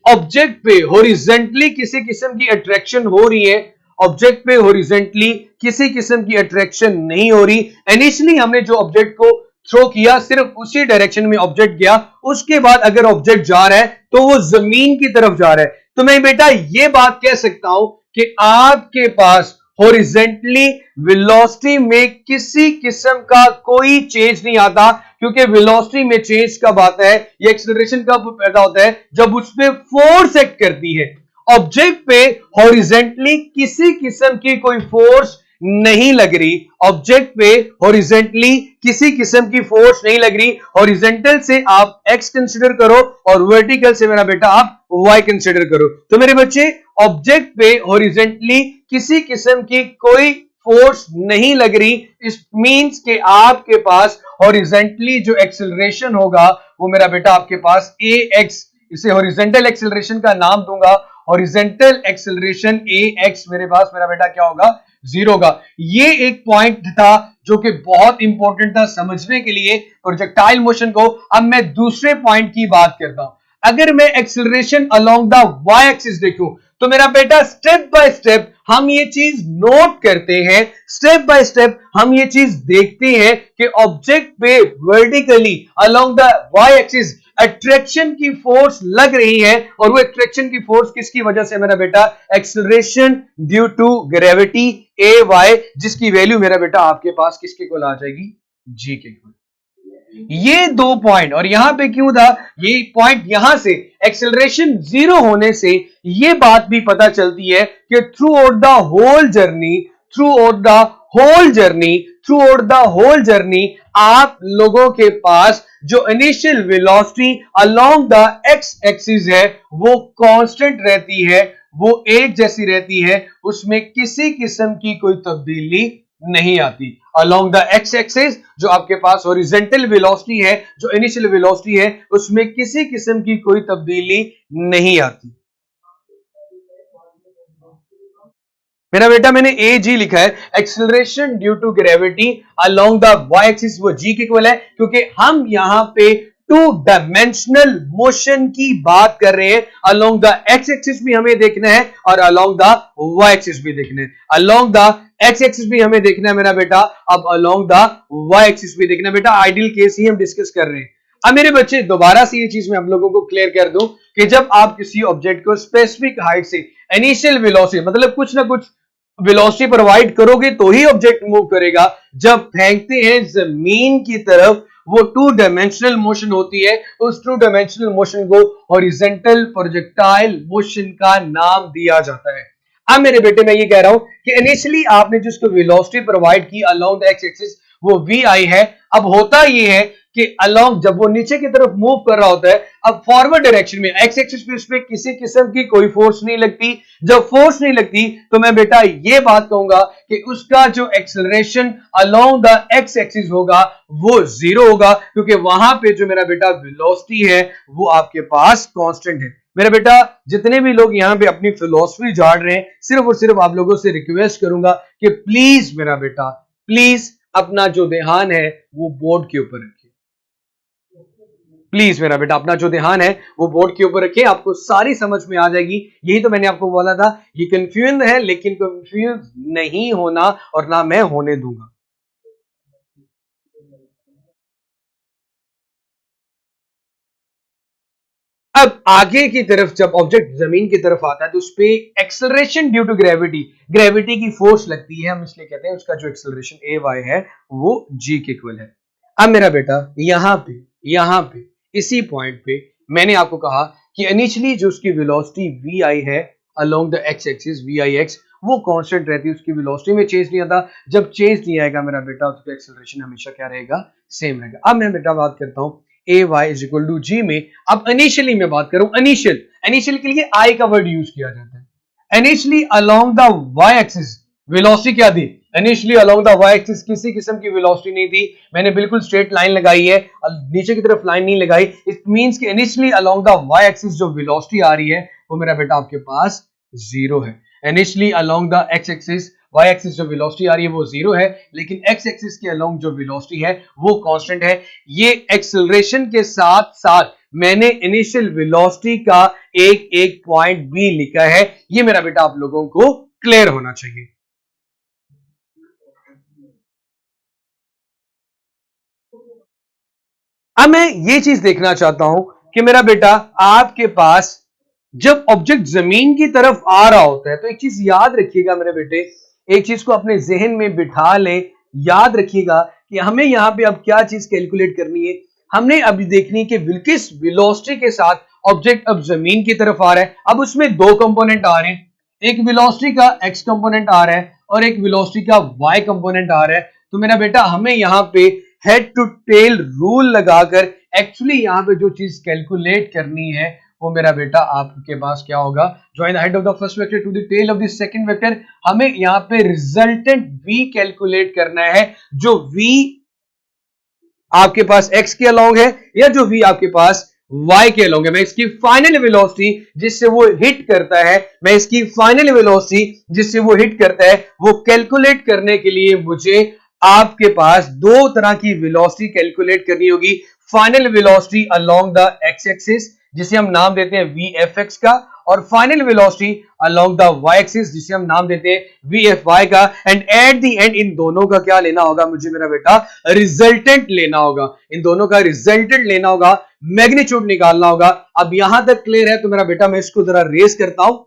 ऑब्जेक्ट पे हॉरिजॉन्टली किसी किस्म की अट्रैक्शन हो रही है? ऑब्जेक्ट पे हॉरिजॉन्टली किसी किस्म की अट्रैक्शन नहीं हो रही। इनिशियली हमने जो ऑब्जेक्ट को थ्रो किया, सिर्फ उसी डायरेक्शन में ऑब्जेक्ट गया, उसके बाद अगर ऑब्जेक्ट जा रहा है तो वो जमीन की तरफ जा रहा है। तो मैं बेटा ये बात कह सकता हूं कि आपके पास हॉरिजॉन्टली वेलोसिटी में किसी किस्म का कोई चेंज नहीं आता, क्योंकि वेलोसिटी में चेंज कब आता है, ये एक्सेलरेशन कब पैदा होता है, जब उस पे फोर्स एक्ट करती है। ऑब्जेक्ट पे हॉरिजॉन्टली किसी किस्म की कोई फोर्स नहीं लग रही, ऑब्जेक्ट पे हॉरिजॉन्टली किसी किस्म की फोर्स नहीं लग रही। हॉरिजॉन्टल से आप x कंसीडर करो और वर्टिकल से मेरा बेटा आप y कंसीडर करो। तो मेरे बच्चे ऑब्जेक्ट पे हॉरिजॉन्टली किसी किस्म की कोई फोर्स नहीं लग रही, इस मींस के आपके पास हॉरिजॉन्टली जो एक्सेलरेशन होगा वो मेरा बेटा आपके पास ax, इसे हॉरिजॉन्टल एक्सेलरेशन का नाम दूंगा, हॉरिजॉन्टल एक्सेलरेशन ax मेरे पास मेरा बेटा क्या होगा, 0 होगा। ये एक पॉइंट था जो कि बहुत इंपॉर्टेंट था समझने के लिए प्रोजेक्टाइल मोशन को। अब मैं दूसरे पॉइंट की बात करता हूं। अगर मैं acceleration along the y axis देखूं, तो मेरा बेटा स्टेप बाय स्टेप हम ये चीज नोट करते हैं, स्टेप बाय स्टेप हम ये चीज देखते हैं कि ऑब्जेक्ट पे vertically along the Y axis attraction की फोर्स लग रही है, और वो अट्रैक्शन की फोर्स किसकी वजह से मेरा बेटा, acceleration due to gravity a y, जिसकी वैल्यू मेरा बेटा आपके पास किसके इक्वल आ जाएगी, जी के इक्वल। ये दो पॉइंट, और यहां पे क्यों था ये पॉइंट, यहां से एक्सेलरेशन जीरो होने से ये बात भी पता चलती है कि throughout the whole journey, throughout the whole journey, throughout the whole journey आप लोगों के पास जो initial velocity along the x axis है वो कांस्टेंट रहती है, वो एक जैसी रहती है, उसमें किसी किस्म की कोई तब्दीली नहीं आती। अलोंग द एक्स एक्सिस जो आपके पास हॉरिजॉन्टल वेलोसिटी है, जो इनिशियल वेलोसिटी है, उसमें किसी किस्म की कोई तब्दीली नहीं आती। मेरा बेटा मैंने ए जी लिखा है, acceleration due to gravity along the Y axis, वो जी के इक्वल है, क्योंकि हम यहां पे टू डायमेंशनल मोशन की बात कर रहे हैं। अलोंग द एक्स एक्सिस भी हमें देखना है और अलोंग द वाई एक्सिस भी देखना है। अलोंग द एक्स एक्सिस भी हमें देखना है मेरा बेटा, अब अलोंग द वाई एक्सिस भी देखना है बेटा। आइडियल केस ही हम डिस्कस कर रहे हैं। अब मेरे बच्चे दोबारा से ये चीज मैं आप लोगों को क्लियर कर दूं कि जब आप किसी ऑब्जेक्ट को स्पेसिफिक हाइट से इनिशियल वेलोसिटी, मतलब कुछ ना कुछ वेलोसिटी प्रोवाइड करोगे तो ही ऑब्जेक्ट मूव करेगा। जब फेंकते हैं जमीन की तरफ, वो टू डायमेंशनल मोशन होती है, उस टू डायमेंशनल मोशन को हॉरिजॉन्टल प्रोजेक्टाइल मोशन का नाम दिया जाता है। अब मेरे बेटे मैं ये कह रहा हूं कि इनिशियली आपने जिसको वेलोसिटी प्रोवाइड की अलोंग द एक्स एक्सिस वो वी आई है। अब होता ये है कि अलोंग जब वो नीचे की तरफ मूव कर रहा होता है, अब फॉरवर्ड डायरेक्शन में एक्स एक्सिस पे उस पे किसी किस्म की कोई फोर्स नहीं लगती। जब फोर्स नहीं लगती तो मैं बेटा ये बात कहूंगा कि उसका जो acceleration along the x axis होगा वो जीरो होगा, क्योंकि वहां पे जो मेरा बेटा वेलोसिटी है वो आपके पास कांस्टेंट है। मेरा बेटा जितने भी लोग यहाँ पे अपनी फिलॉसफी झाड़ रहे हैं, सिर्फ और सिर्फ आप लोगों से रिक्वेस्ट करूंगा कि प्लीज मेरा बेटा, प्लीज अपना जो ध्यान है वो बोर्ड के ऊपर रखिए। प्लीज मेरा बेटा अपना जो ध्यान है वो बोर्ड के ऊपर रखिए, आपको सारी समझ में आ जाएगी। यही तो मैंने आपको बोला था, ये कंफ्यूजन है लेकिन कंफ्यूज नहीं होना और ना मैं होने दूंगा। अब आगे की तरफ जब ऑब्जेक्ट जमीन की तरफ आता है तो उस पे acceleration due to gravity, gravity की फोर्स लगती है, हम इसलिए कहते हैं उसका जो एक्सेलरेशन ए वाई है वो जी के इक्वल है। अब मेरा बेटा यहां पे इसी पॉइंट पे मैंने आपको कहा कि इनिशियली जो उसकी वेलोसिटी वी आई है along the x axis v I x वो कांस्टेंट रहती है, उसकी वेलोसिटी में चेंज नहीं आता। जब चेंज नहीं आएगा मेरा बेटा उसका एक्सेलरेशन हमेशा क्या रहेगा, सेम रहेगा। अब मैं बेटा बात करता हूं ए वाई इज इक्वल टू जी में। अब इनिशियली मैं बात करूं, इनिशियल के लिए आई का वर्ड यूज किया जाता है। Initially along the Y axis velocity क्या थी, initially along the Y axis किसी किस्म की वेलोसिटी नहीं थी। मैंने बिल्कुल स्ट्रेट लाइन लगाई है, नीचे की तरफ लाइन नहीं लगाई। इट मींस कि initially along the Y axis जो वेलोसिटी आ रही है वो मेरा बेटा आपके पास जीरो है। Initially along the x axis y axis जो वेलोसिटी आ रही है वो जीरो है, लेकिन एक्स एक्सिस के अलोंग जो वेलोसिटी है वो कांस्टेंट है। ये एक्सेलरेशन के साथ साथ मैंने इनिशियल वेलोसिटी का एक एक पॉइंट भी लिखा है। ये मेरा बेटा आप लोगों को क्लियर होना चाहिए। अब मैं ये चीज देखना चाहता हूं कि मेरा बेटा आपके पास जब ऑब्जेक्ट जमीन की तरफ आ रहा होता है तो एक चीज याद रखिएगा मेरे बेटे, एक चीज को अपने जहन में बिठा ले, याद रखिएगा कि हमें यहां पे अब क्या चीज कैलकुलेट करनी है। हमने अभी देखनी है कि किस वेलोसिटी के साथ ऑब्जेक्ट अब जमीन की तरफ आ रहा है। अब उसमें दो कंपोनेंट आ रहे हैं, एक वेलोसिटी का एक्स कंपोनेंट आ रहा है और एक वेलोसिटी का वाई कंपोनेंट आ रहा है। तो मेरा बेटा हमें यहां पे हेड टू टेल रूल लगाकर एक्चुअली यहां पे जो चीज कैलकुलेट करनी है वो मेरा बेटा आपके पास क्या होगा, join the head of the first vector to the tail of the second vector. हमें यहां पे रिजल्टेंट v कैलकुलेट करना है, जो v आपके पास x के अलोंग है या जो v आपके पास y के अलोंग है। मैं इसकी फाइनल वेलोसिटी जिससे वो हिट करता है, मैं इसकी फाइनल वेलोसिटी जिससे वो हिट करता है वो कैलकुलेट करने के लिए मुझे आपके पास दो तरह की वेलोसिटी कैलकुलेट करनी होगी। Final velocity along the x axis जिसे हम नाम देते हैं VFX का, और final velocity along the y axis जिसे हम नाम देते हैं VFY का। And eight the and in दोनों का क्या लेना होगा मुझे मेरा बेटा, रिजल्टेंट लेना होगा। इन दोनों का रिजल्टेंट लेना होगा, मैग्नीट्यूड निकालना होगा। अब यहां तक क्लियर है तो मेरा बेटा मैं इसको जरा रेस करता हूं।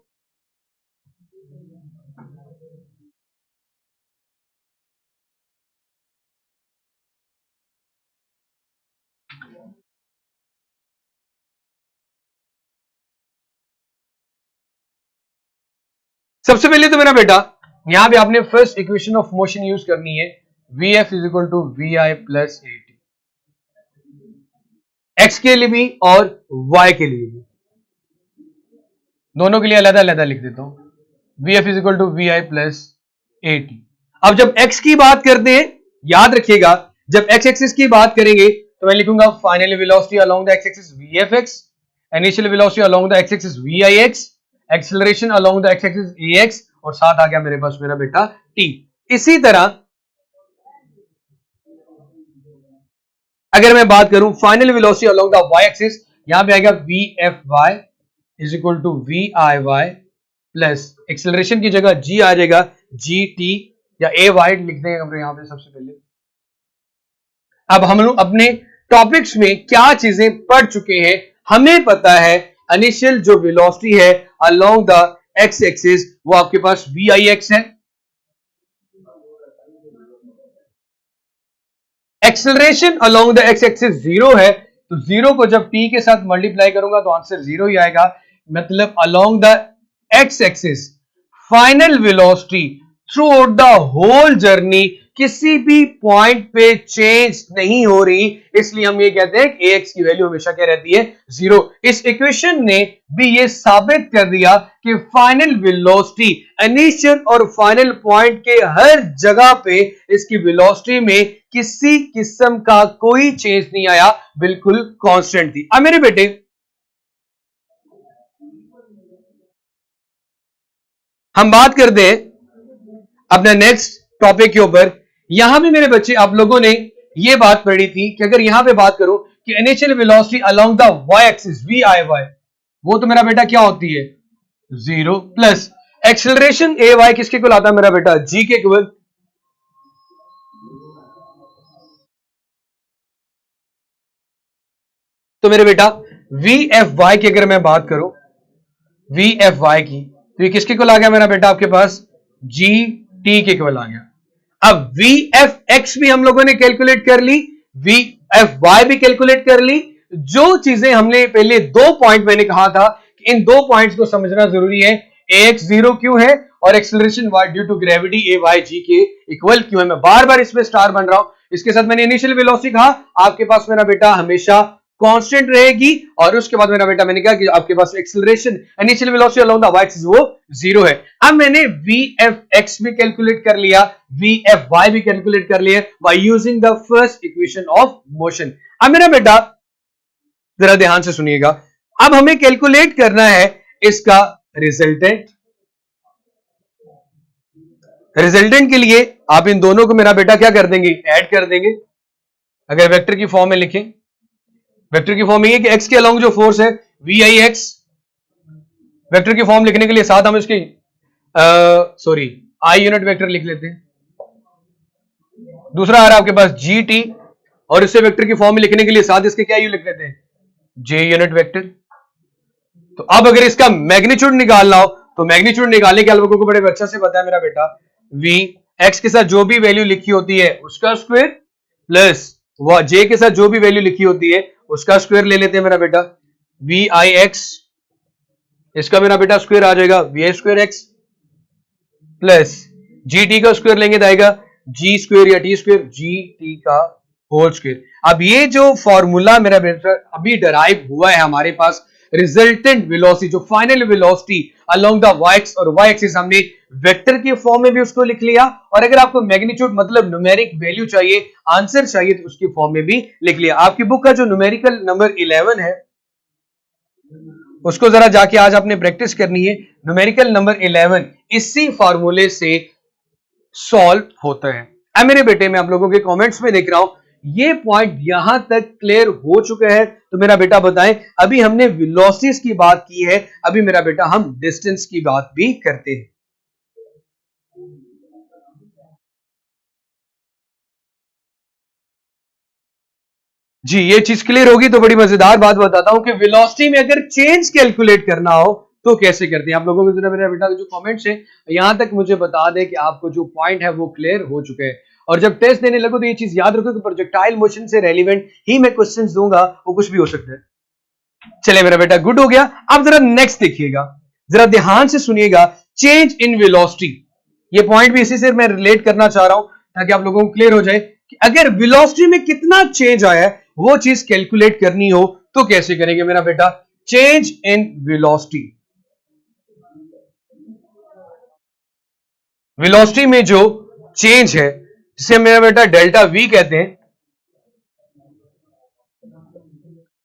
सबसे पहले तो मेरा बेटा यहां पे आपने first equation of motion use करनी है, VF is equal to VI plus AT, x के लिए भी और y के लिए भी, दोनों के लिए अलग अलग लिख देता हूं, VF is equal to VI plus AT। अब जब x की बात करते हैं, याद रखिएगा जब x एक्सिस की बात करेंगे तो मैं लिखूंगा final velocity along the x axis VFX, initial velocity along the x axis VIX, acceleration along the x axis AX, और साथ आ गया मेरे पास मेरा बेटा t। इसी तरह अगर मैं बात करूं final velocity along the y axis, यहां पे आएगा VFY is equal to VIY plus acceleration की जगह g आ जाएगा GT या AY लिख देंगे हम यहां पे सबसे पहले। अब हम लोग अपने टॉपिक्स में क्या चीजें पढ़ चुके हैं, हमें पता है इनिशियल जो वेलोसिटी है अलोंग द x एक्सिस वो आपके पास VIX है, acceleration along the x axis 0 है, तो 0 को जब t के साथ मल्टीप्लाई करूंगा तो आंसर 0 ही आएगा। मतलब along the x axis final velocity throughout the whole journey किसी भी पॉइंट पे चेंज नहीं हो रही, इसलिए हम ये कहते हैं कि ax की वैल्यू हमेशा क्या रहती है, 0। इस इक्वेशन ने भी ये साबित कर दिया कि फाइनल वेलोसिटी इनिशियल और फाइनल पॉइंट के हर जगह पे इसकी वेलोसिटी में किसी किस्म का कोई चेंज नहीं आया, बिल्कुल कांस्टेंट थी। अब मेरे बेटे हम बात करते हैं अपने नेक्स्ट टॉपिक के ऊपर। यहां भी मेरे बच्चे आप लोगों ने ये बात पढ़ी थी कि अगर यहां पे बात करूं कि initial velocity along the y axis VIY, वो तो मेरा बेटा क्या होती है, 0 प्लस एक्सेलरेशन AY किसके इक्वल आता है मेरा बेटा, g के इक्वल। तो मेरे बेटा VFY की अगर मैं बात करूं, VFY की, तो ये किसके इक्वल आ गया मेरा बेटा आपके पास, GT के इक्वल आ गया। अब VFX भी हम लोगों ने कैलकुलेट कर ली, VFY भी कैलकुलेट कर ली। जो चीजें हमने पहले दो पॉइंट मैंने कहा था कि इन दो पॉइंट्स को समझना जरूरी है, AX 0 क्यों है और acceleration y due to gravity AY g के इक्वल क्यों है। मैं बार बार इसमें स्टार बन रहा हूं। इसके साथ मैंने इनिशियल वेलोसिटी कहा, आपके पास मेरा बेटा हमेशा कांस्टेंट रहेगी, और उसके बाद मेरा बेटा मैंने कहा कि आपके पास acceleration initial velocity along the y axis वो 0 है। अब मैंने VFX भी कैलकुलेट कर लिया, VFY भी कैलकुलेट कर लिया by using the first equation of motion. अब मेरा बेटा जरा ध्यान से सुनिएगा, अब हमें कैलकुलेट करना है इसका रिजल्टेंट। रिजल्टेंट के लिए आप इन दोनों को मेरा बेटा क्या कर देंगे, ऐड कर देंगे। अगर वेक्टर की फॉर्म में लिखें, वेक्टर की फॉर्म ये कि x के अलोंग जो फोर्स है VIX, वेक्टर की फॉर्म लिखने के लिए साथ हम इसकी I यूनिट वेक्टर लिख लेते हैं। दूसरा आ रहा है आपके पास GT, और इसे वेक्टर की फॉर्म में लिखने के लिए साथ इसके क्या यू लिख लेते हैं, J यूनिट वेक्टर। तो अब अगर इसका मैग्नीट्यूड निकालना हो तो मैग्नीट्यूड निकालने के लोगों को बड़े अच्छा से पता है मेरा बेटा, VX के साथ जो भी वैल्यू लिखी होती है उसका स्क्वायर प्लस J के साथ जो भी वैल्यू लिखी होती है उसका स्क्वायर ले लेते हैं मेरा बेटा, VIX इसका मेरा बेटा स्क्वायर आ जाएगा VI square x plus GT का स्क्वायर लेंगे तो आएगा G स्क्वायर या T स्क्वायर GT का होल स्क्वायर। अब ये जो फॉर्मूला मेरा बेटा अभी डराइव हुआ है हमारे पास, रिजल्टेंट वेलोसिटी जो final velocity along the y axis और y एक्सिस, हमने वेक्टर के फॉर्म में भी उसको लिख लिया, और अगर आपको मैग्नीट्यूड मतलब न्यूमेरिक वैल्यू चाहिए, आंसर चाहिए, तो उसकी फॉर्म में भी लिख लिया। आपकी बुक का जो न्यूमेरिकल नंबर 11 है उसको जरा जाके आज आपने प्रैक्टिस करनी है। न्यूमेरिकल नंबर 11 इसी फॉर्मूले से सॉल्व होता है। अब मेरे बेटे मैं आप लोगों के कमेंट्स में देख रहा हूं, ये पॉइंट यहां तक क्लियर हो चुका है? तो मेरा बेटा बताएं, अभी हमने वेलोसिटीज की बात की है, अभी मेरा बेटा हम डिस्टेंस की बात भी करते हैं। जी, ये चीज क्लियर होगी तो बड़ी मजेदार बात बताता हूं कि वेलोसिटी में अगर चेंज कैलकुलेट करना हो तो कैसे करते हैं। आप लोगों को जरा मेरा बेटा जो कमेंट्स है यहां तक मुझे बता दें कि आपको जो पॉइंट है वो क्लियर हो चुके हैं। और जब टेस्ट देने लगो तो ये चीज याद रखो कि प्रोजेक्टाइल मोशन से रेलिवेंट ही मैं क्वेश्चंस दूंगा, वो कुछ भी हो सकता है। चले मेरा बेटा, गुड हो गया। अब जरा नेक्स्ट देखिएगा, जरा ध्यान से सुनिएगा। चेंज इन वेलोसिटी, ये पॉइंट भी इसी से मैं रिलेट करना चाह रहा हूं ताकि आप लोगों को क्लियर हो जाए कि अगर वेलोसिटी में कितना चेंज आया है वो चीज कैलकुलेट करनी हो तो कैसे करेंगे मेरा बेटा। चेंज इन वेलोसिटी, वेलोसिटी में जो चेंज है जिसे मेरा बेटा डेल्टा वी कहते हैं,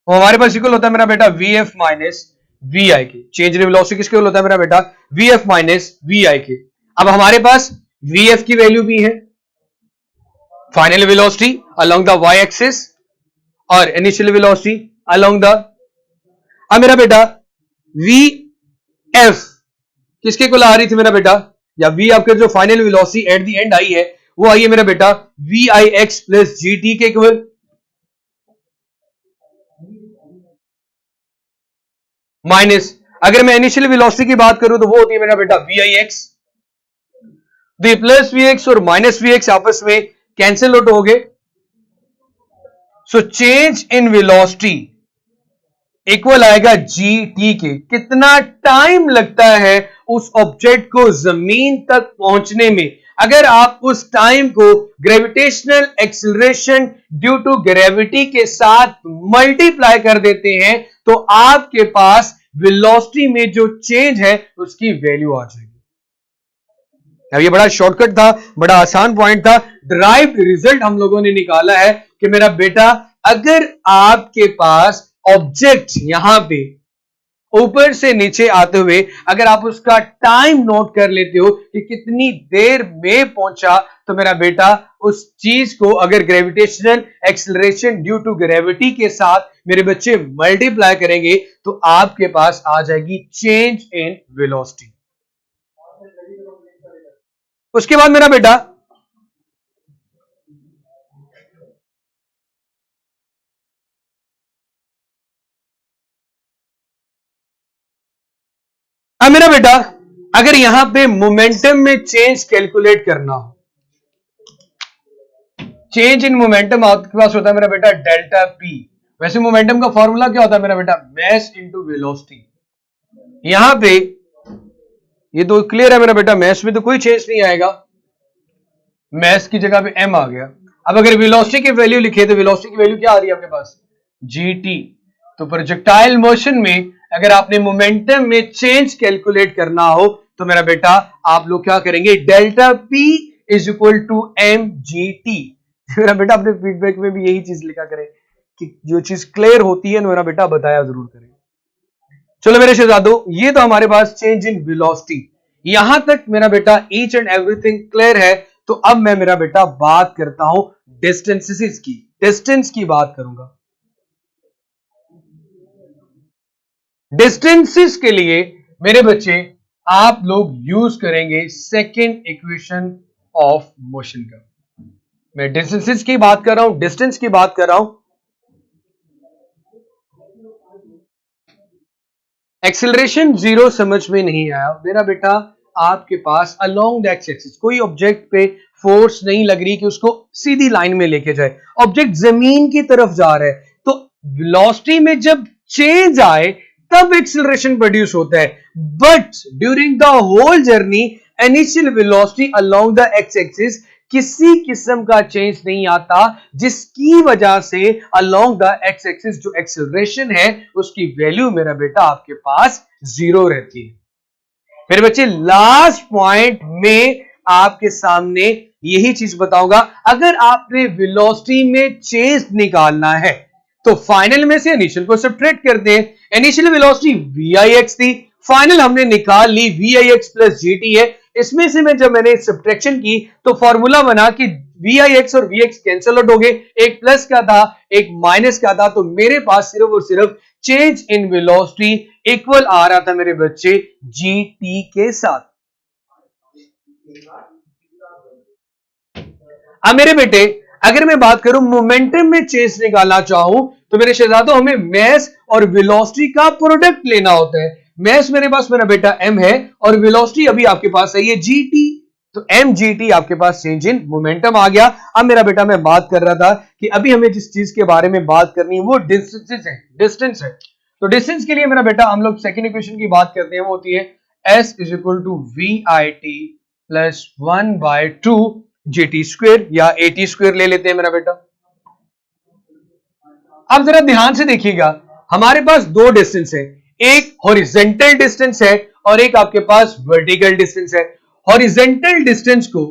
वो हमारे पास इक्वल होता है मेरा बेटा V F minus V I के। चेंज इन वेलोसिटी किसके इक्वल होता है मेरा बेटा? V F minus V I के। अब हमारे पास वी एफ की वैल्यू भी है, final velocity along the Y axis, और इनिशियल वेलोसिटी अलोंग द। अब मेरा बेटा वी एफ किसके इक्वल आ रही थी मेरा बेटा, या वी आपके जो final velocity at the end आई है वो आई है मेरा बेटा वी आई एक्स प्लस जी टी के इक्वल। माइनस अगर मैं इनिशियल वेलोसिटी की बात करूं तो वो होती है मेरा बेटा वी आई एक्स। तो प्लस वी एक्स और माइनस वी एक्स आपस में कैंसिल आउट हो गए। So change in velocity equal आएगा जी टी के। कितना टाइम लगता है उस ऑब्जेक्ट को जमीन तक पहुंचने में, अगर आप उस टाइम को gravitational acceleration due to gravity के साथ मल्टीप्लाई कर देते हैं तो आपके पास वेलोसिटी में जो चेंज है उसकी वैल्यू आ जाएगी। अब ये बड़ा शॉर्टकट था, बड़ा आसान पॉइंट था। ड्राइव्ड रिजल्ट हम लोगों ने निकाला है कि मेरा बेटा अगर आपके पास ऑब्जेक्ट यहां पे ऊपर से नीचे आते हुए अगर आप उसका टाइम नोट कर लेते हो कि कितनी देर में पहुंचा, तो मेरा बेटा उस चीज को अगर gravitational acceleration due to gravity के साथ मेरे बच्चे मल्टीप्लाई करेंगे तो आपके पास आ जाएगी चेंज इन वेलोसिटी। उसके बाद मेरा बेटा अब मेरा बेटा अगर यहां पे मोमेंटम में चेंज कैलकुलेट करना हो, चेंज इन मोमेंटम आपके पास होता है मेरा बेटा डेल्टा पी। वैसे मोमेंटम का फॉर्मूला क्या होता है मेरा बेटा? Mass into velocity. यहां पे ये तो क्लियर है मेरा बेटा, मैस में तो कोई चेंज नहीं आएगा, मैस की जगह पे एम आ गया। अब अगर वेलोसिटी की वैल्यू लिखे तो वेलोसिटी की वैल्यू क्या आ रही है आपके पास? G T. तो प्रोजेक्टाइल मोशन में अगर आपने मोमेंटम में चेंज कैलकुलेट करना हो तो मेरा बेटा आप लोग क्या करेंगे? Delta P is equal to M G T. मेरा बेटा अपने फीडबैक में भी यही चीज लिखा करें कि जो चीज क्लियर होती है मेरा बेटा बताया जरूर करें। चलो मेरे शहजादों, ये तो हमारे पास चेंज इन वेलोसिटी, यहां तक मेरा बेटा ईच एंड एवरीथिंग क्लियर है। तो अब मैं मेरा बेटा बात करता हूं डिस्टेंसेस की, डिस्टेंस की बात करूंगा। डिस्टेंसेस के लिए मेरे बच्चे आप लोग यूज करेंगे सेकेंड इक्वेशन ऑफ मोशन का। मैं डिस्टेंसेस की बात कर रहा हूं, डिस्टेंस की बात कर रहा हूं। एक्सेलरेशन जीरो समझ में नहीं आया मेरा बेटा, आपके पास अलोंग द एक्स एक्सिस कोई ऑब्जेक्ट पे फोर्स नहीं लग रही कि उसको सीधी लाइन में लेके जाए, ऑब्जेक्ट जमीन की तरफ जा रहा है। तो वेलोसिटी में जब चेंज आए तब एक्सेलरेशन प्रोड्यूस होता है, but during the whole journey initial velocity along the x axis किसी किस्म का चेंज नहीं आता, जिसकी वजह से अलोंग द एक्स एक्सिस जो एक्सेलरेशन है उसकी वैल्यू मेरा बेटा आपके पास जीरो रहती है। फिर बच्चे लास्ट पॉइंट में आपके सामने यही चीज बताऊंगा, अगर आपने वेलोसिटी में चेंज निकालना है तो फाइनल में से इनिशियल को सब्ट्रैक्ट करते हैं। Initial velocity we I X थी, फाइनल हमने निकाल ली वी आई एक्स प्लस जी टी है। इसमें से मैं जब मैंने सब्ट्रैक्शन की तो फॉर्मूला बना कि वी आई एक्स और वी एक्स कैंसल आउट हो गए, एक प्लस का था एक माइनस का था, तो मेरे पास सिर्फ और सिर्फ चेंज इन वेलोसिटी इक्वल आ रहा था मेरे बच्चे जी टी के साथ। अब मेरे बेटे अगर मैं बात करूं मोमेंटम में चेंज निकालना चाहूं तो मेरे शहजादों हमें मैस और वेलोसिटी का प्रोडक्ट लेना होता है। मैस मेरे पास मेरा बेटा m है और वेलोसिटी अभी आपके पास है ये gt, तो एम जी टी आपके पास चेंज इन मोमेंटम आ गया। अब मेरा बेटा मैं बात कर रहा था कि अभी हमें जिस चीज के बारे में बात करनी है वो डिस्टेंस है। तो डिस्टेंस के लिए मेरा बेटा हम लोग सेकेंड इक्वेशन की बात करते हैं, वो होती है s is equal to V I T plus 1/2 G T square या ए टी स्क्वेयर ले लेते हैं मेरा बेटा। अब जरा ध्यान से देखिएगा, हमारे पास दो डिस्टेंस है, एक हॉरिजेंटल डिस्टेंस है और एक आपके पास वर्टिकल डिस्टेंस है। हॉरिजेंटल डिस्टेंस को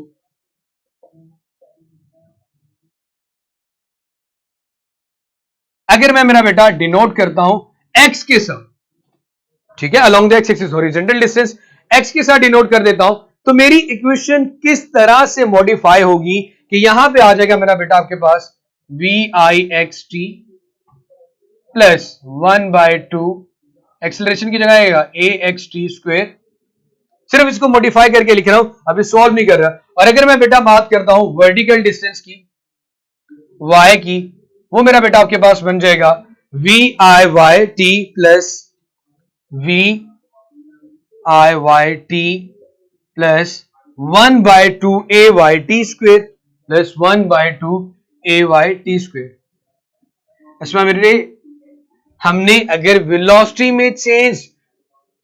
अगर मैं मेरा बेटा डिनोट करता हूं x के साथ, ठीक है, along the x axis horizontal distance x के साथ डिनोट कर देता हूं, तो मेरी इक्वेशन किस तरह से मॉडिफाई होगी कि यहां पे आ जाएगा मेरा बेटा आपके पास वी आई एक्स टी प्लस 1/2 एक्सेलरेशन की जगह आएगा ए एक्स टी स्क्वेयर। सिर्फ इसको मॉडिफाई करके लिख रहा हूं, अभी सॉल्व नहीं कर रहा। और अगर मैं बेटा बात करता हूं वर्टिकल डिस्टेंस की y की, वो मेरा बेटा आपके पास बन जाएगा V I Y T plus V I Y T plus 1/2 A Y T square plus 1/2 A Y T square. इसमें मेरे हमने अगर वेलोसिटी में चेंज,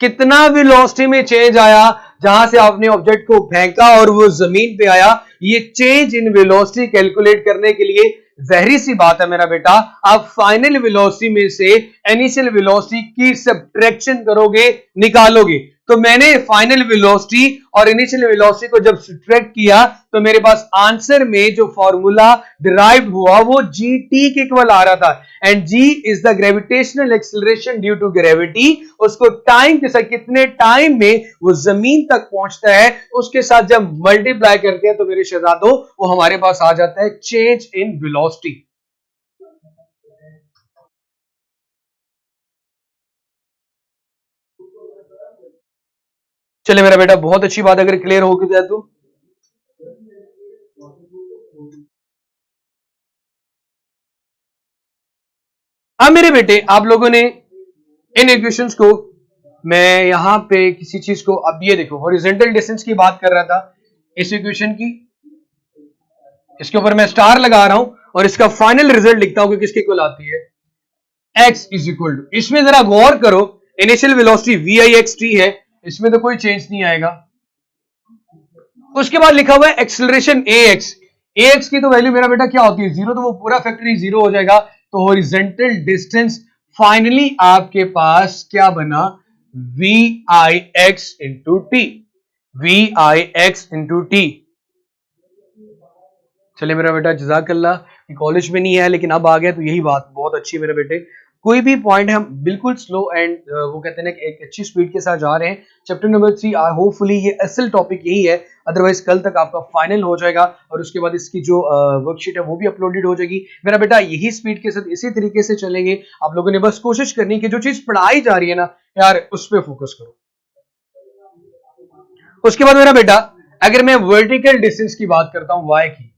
कितना वेलोसिटी में चेंज आया जहां से आपने ऑब्जेक्ट को फेंका और वो जमीन पे आया, ये चेंज इन वेलोसिटी कैलकुलेट करने के लिए जहरी सी बात है मेरा बेटा, आप फाइनल वेलोसिटी में से इनिशियल वेलोसिटी की सब्ट्रैक्शन करोगे, निकालोगे। तो मैंने फाइनल वेलोसिटी और इनिशियल वेलोसिटी को जब सब्ट्रैक्ट किया तो मेरे पास आंसर में जो फॉर्मूला डिराइव हुआ वो gt के इक्वल आ रहा था। And g is the gravitational acceleration due to gravity. उसको टाइम के साथ कितने टाइम में वो जमीन तक पहुंचता है उसके साथ जब मल्टीप्लाई करते हैं तो मेरे शहजादों वो हमारे पास आ जाता है चेंज इन वेलोसिटी। चले मेरा बेटा, बहुत अच्छी बात, अगर क्लियर हो गया तो अब मेरे बेटे आप लोगों ने इन इक्वेशंस को, मैं यहां पे किसी चीज को, अब ये देखो हॉरिजॉन्टल डिस्टेंस की बात कर रहा था इस इक्वेशन की, इसके ऊपर मैं स्टार लगा रहा हूं और इसका फाइनल रिजल्ट लिखता हूं कि किसके इक्वल आती है x इज इक्वल टू, इसमें जरा गौर करो, initial velocity we I X T है, इसमें तो कोई चेंज नहीं आएगा। उसके बाद लिखा हुआ है एक्सेलरेशन ए एक्स की तो वैल्यू मेरा बेटा क्या होती है जीरो, तो वो पूरा फैक्टर जीरो हो जाएगा। तो हॉरिजॉन्टल डिस्टेंस फाइनली आपके पास क्या बना वी आई एक्स इंटू टी, वी आई एक्स इंटू टी। चले मेरा बेटा जज़ाकल्लाह, कॉलेज में नहीं है लेकिन अब आ गया तो यही बात बहुत अच्छी है मेरे बेटे। कोई भी पॉइंट हम बिल्कुल स्लो एंड वो कहते हैं ना कि एक अच्छी स्पीड के साथ जा रहे हैं। चैप्टर नंबर 3 होपफुली ये असल टॉपिक यही है, अदरवाइज कल तक आपका फाइनल हो जाएगा और उसके बाद इसकी जो वर्कशीट है वो भी अपलोडेड हो जाएगी। मेरा बेटा यही स्पीड के साथ इसी तरीके से चलेंगे, आप लोगों ने बस कोशिश करनी कि जो चीज पढ़ाई जा रही है ना यार उस पर फोकस करो। उसके बाद मेरा बेटा अगर मैं वर्टिकल डिस्टेंस की बात करता हूं y की,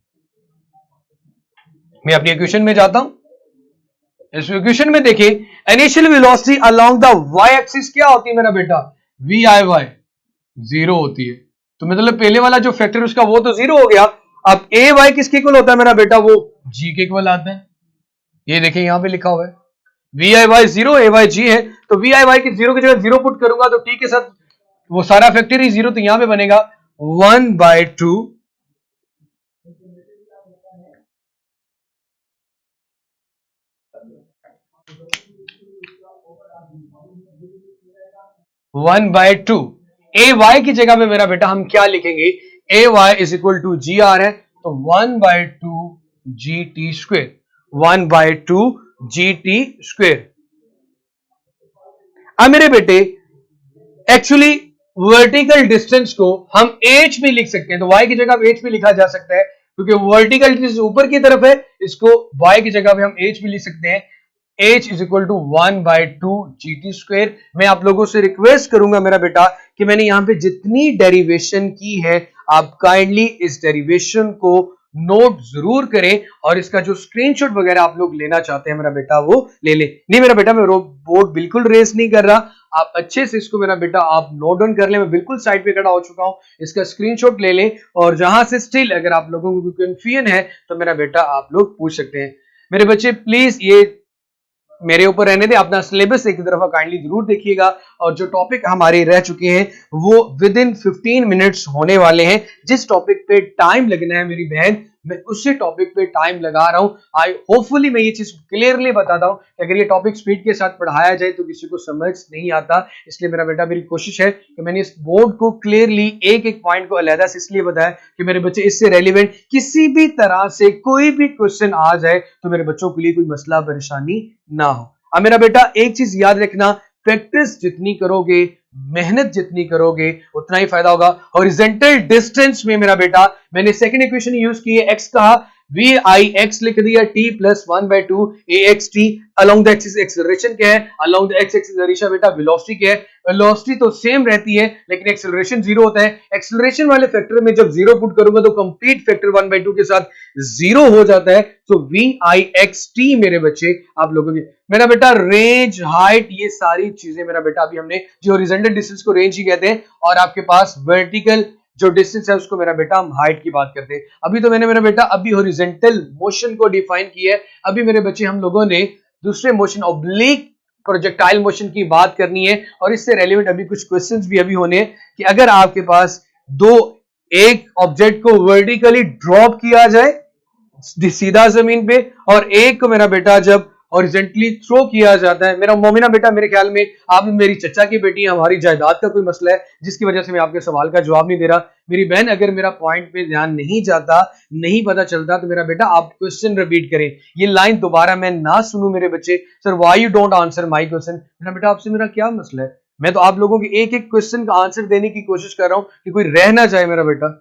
मैं अपनी इक्वेशन में जाता हूं, इस इक्वेशन में देखिए initial velocity along the y axis क्या होती है मेरा बेटा वी आई वाई, जीरो होती है। तो मतलब पहले वाला जो फैक्टर उसका वो तो जीरो हो गया। अब ए वाई किसके इक्वल होता है मेरा बेटा, वो g के इक्वल आता है। ये देखिए यहां पे लिखा हुआ है V I Y zero, A Y G है, तो वी आई वाई की जीरो की जगह जीरो पुट करूंगा तो टी के साथ वो सारा फैक्टर ही जीरो, तो यहां पे बनेगा 1/2 1/2 ए वाई की जगह पे मेरा बेटा हम क्या लिखेंगे, A Y is equal to G R है, तो 1/2 G T square, 1/2 G T square. अब मेरे बेटे एक्चुअली वर्टिकल डिस्टेंस को हम h भी लिख सकते हैं, तो y की जगह h भी लिखा जा सकता है। क्योंकि वर्टिकल एक्सिस ऊपर की तरफ है, इसको y की जगह पे हम h भी लिख सकते हैं, h is equal to 1/2 GT²। मैं आप लोगों से रिक्वेस्ट करूंगा मेरा बेटा कि मैंने यहां पे जितनी डेरिवेशन की है आप काइंडली इस डेरिवेशन को नोट जरूर करें, और इसका जो स्क्रीनशॉट वगैरह आप लोग लेना चाहते हैं मेरा बेटा वो ले ले। नहीं मेरा बेटा मैं बोर्ड बिल्कुल रेस नहीं कर रहा, आप अच्छे से इसको मेरा बेटा आप नोट डाउन कर ले, मैं बिल्कुल साइड पे खड़ा हो चुका हूं, इसका स्क्रीनशॉट ले लें, और जहां से स्टिल अगर आप लोगों को कोई कंफ्यूजन है तो मेरा बेटा आप लोग पूछ सकते हैं। मेरे बच्चे प्लीज ये मेरे ऊपर रहने दे, अपना सिलेबस एक तरफ काइंडली जरूर देखिएगा, और जो टॉपिक हमारे रह चुके हैं वो विद इन 15 मिनट्स होने वाले हैं। जिस टॉपिक पे टाइम लगना है मेरी बहन, मैं उसी टॉपिक पे टाइम लगा रहा हूं। आई होपफुली मैं ये चीज क्लियरली बताता हूं कि अगर ये टॉपिक स्पीड के साथ पढ़ाया जाए तो किसी को समझ नहीं आता, इसलिए मेरा बेटा मेरी कोशिश है कि मैंने इस बोर्ड को क्लियरली एक एक पॉइंट को अलहदा से इसलिए बताया कि मेरे बच्चे इससे रेलिवेंट किसी भी तरह से कोई भी क्वेश्चन आ जाए तो मेरे बच्चों के लिए कोई मसला परेशानी ना हो। अब मेरा बेटा एक चीज याद रखना, प्रैक्टिस जितनी करोगे, मेहनत जितनी करोगे उतना ही फायदा होगा। हॉरिजॉन्टल डिस्टेंस में मेरा बेटा मैंने सेकंड इक्वेशन यूज की है, x कहा वी आई एक्स लिख दिया, t plus 1/2 axt। Along the axis acceleration क्या है, along the x axis Arisha बेटा वेलोसिटी क्या है, वेलोसिटी तो सेम रहती है लेकिन एक्सेलरेशन जीरो होता है। एक्सेलरेशन वाले फैक्टर में जब जीरो पुट करूंगा तो कंप्लीट फैक्टर 1/2 के साथ जीरो हो जाता है। तो वी आई एक्स टी मेरे बच्चे आप लोगों की मेरा बेटा रेंज, हाइट, ये सारी चीजें मेरा बेटा अभी हमने जो हॉरिजॉन्टल डिस्टेंस को रेंज ही कहते हैं, और आपके पास वर्टिकल जो डिस्टेंस है उसको मेरा बेटा हम हाइट की बात करते हैं। अभी तो मैंने मेरा बेटा अभी हॉरिजॉन्टल मोशन को डिफाइन किया है, अभी मेरे बच्चे हम लोगों ने दूसरे मोशन ऑब्लिक प्रोजेक्टाइल मोशन की बात करनी है, और इससे रेलेवेंट अभी कुछ क्वेश्चंस भी अभी होने हैं कि अगर आपके पास एक ऑब्जेक्ट को वर्टिकली ड्रॉप किया जाए सीधा जमीन पे, और एक को मेरा बेटा जब हॉरिजॉन्टली थ्रो किया जाता है। मेरा मोमिना बेटा मेरे ख्याल में आप मेरी चचा की बेटी है, हमारी जायदाद का कोई मसला है जिसकी वजह से मैं आपके सवाल का जवाब नहीं दे रहा। मेरी बहन अगर मेरा पॉइंट पे ध्यान नहीं जाता, नहीं पता चलता तो मेरा बेटा आप क्वेश्चन रिपीट करें, ये लाइन दोबारा मैं ना सुनूं मेरे बच्चे, sir why you don't answer my question. मेरा बेटा आपसे मेरा क्या मसला है, मैं तो आप लोगों के एक एक क्वेश्चन का आंसर देने की कोशिश कर रहा हूं कि कोई रह ना जाए मेरा बेटा।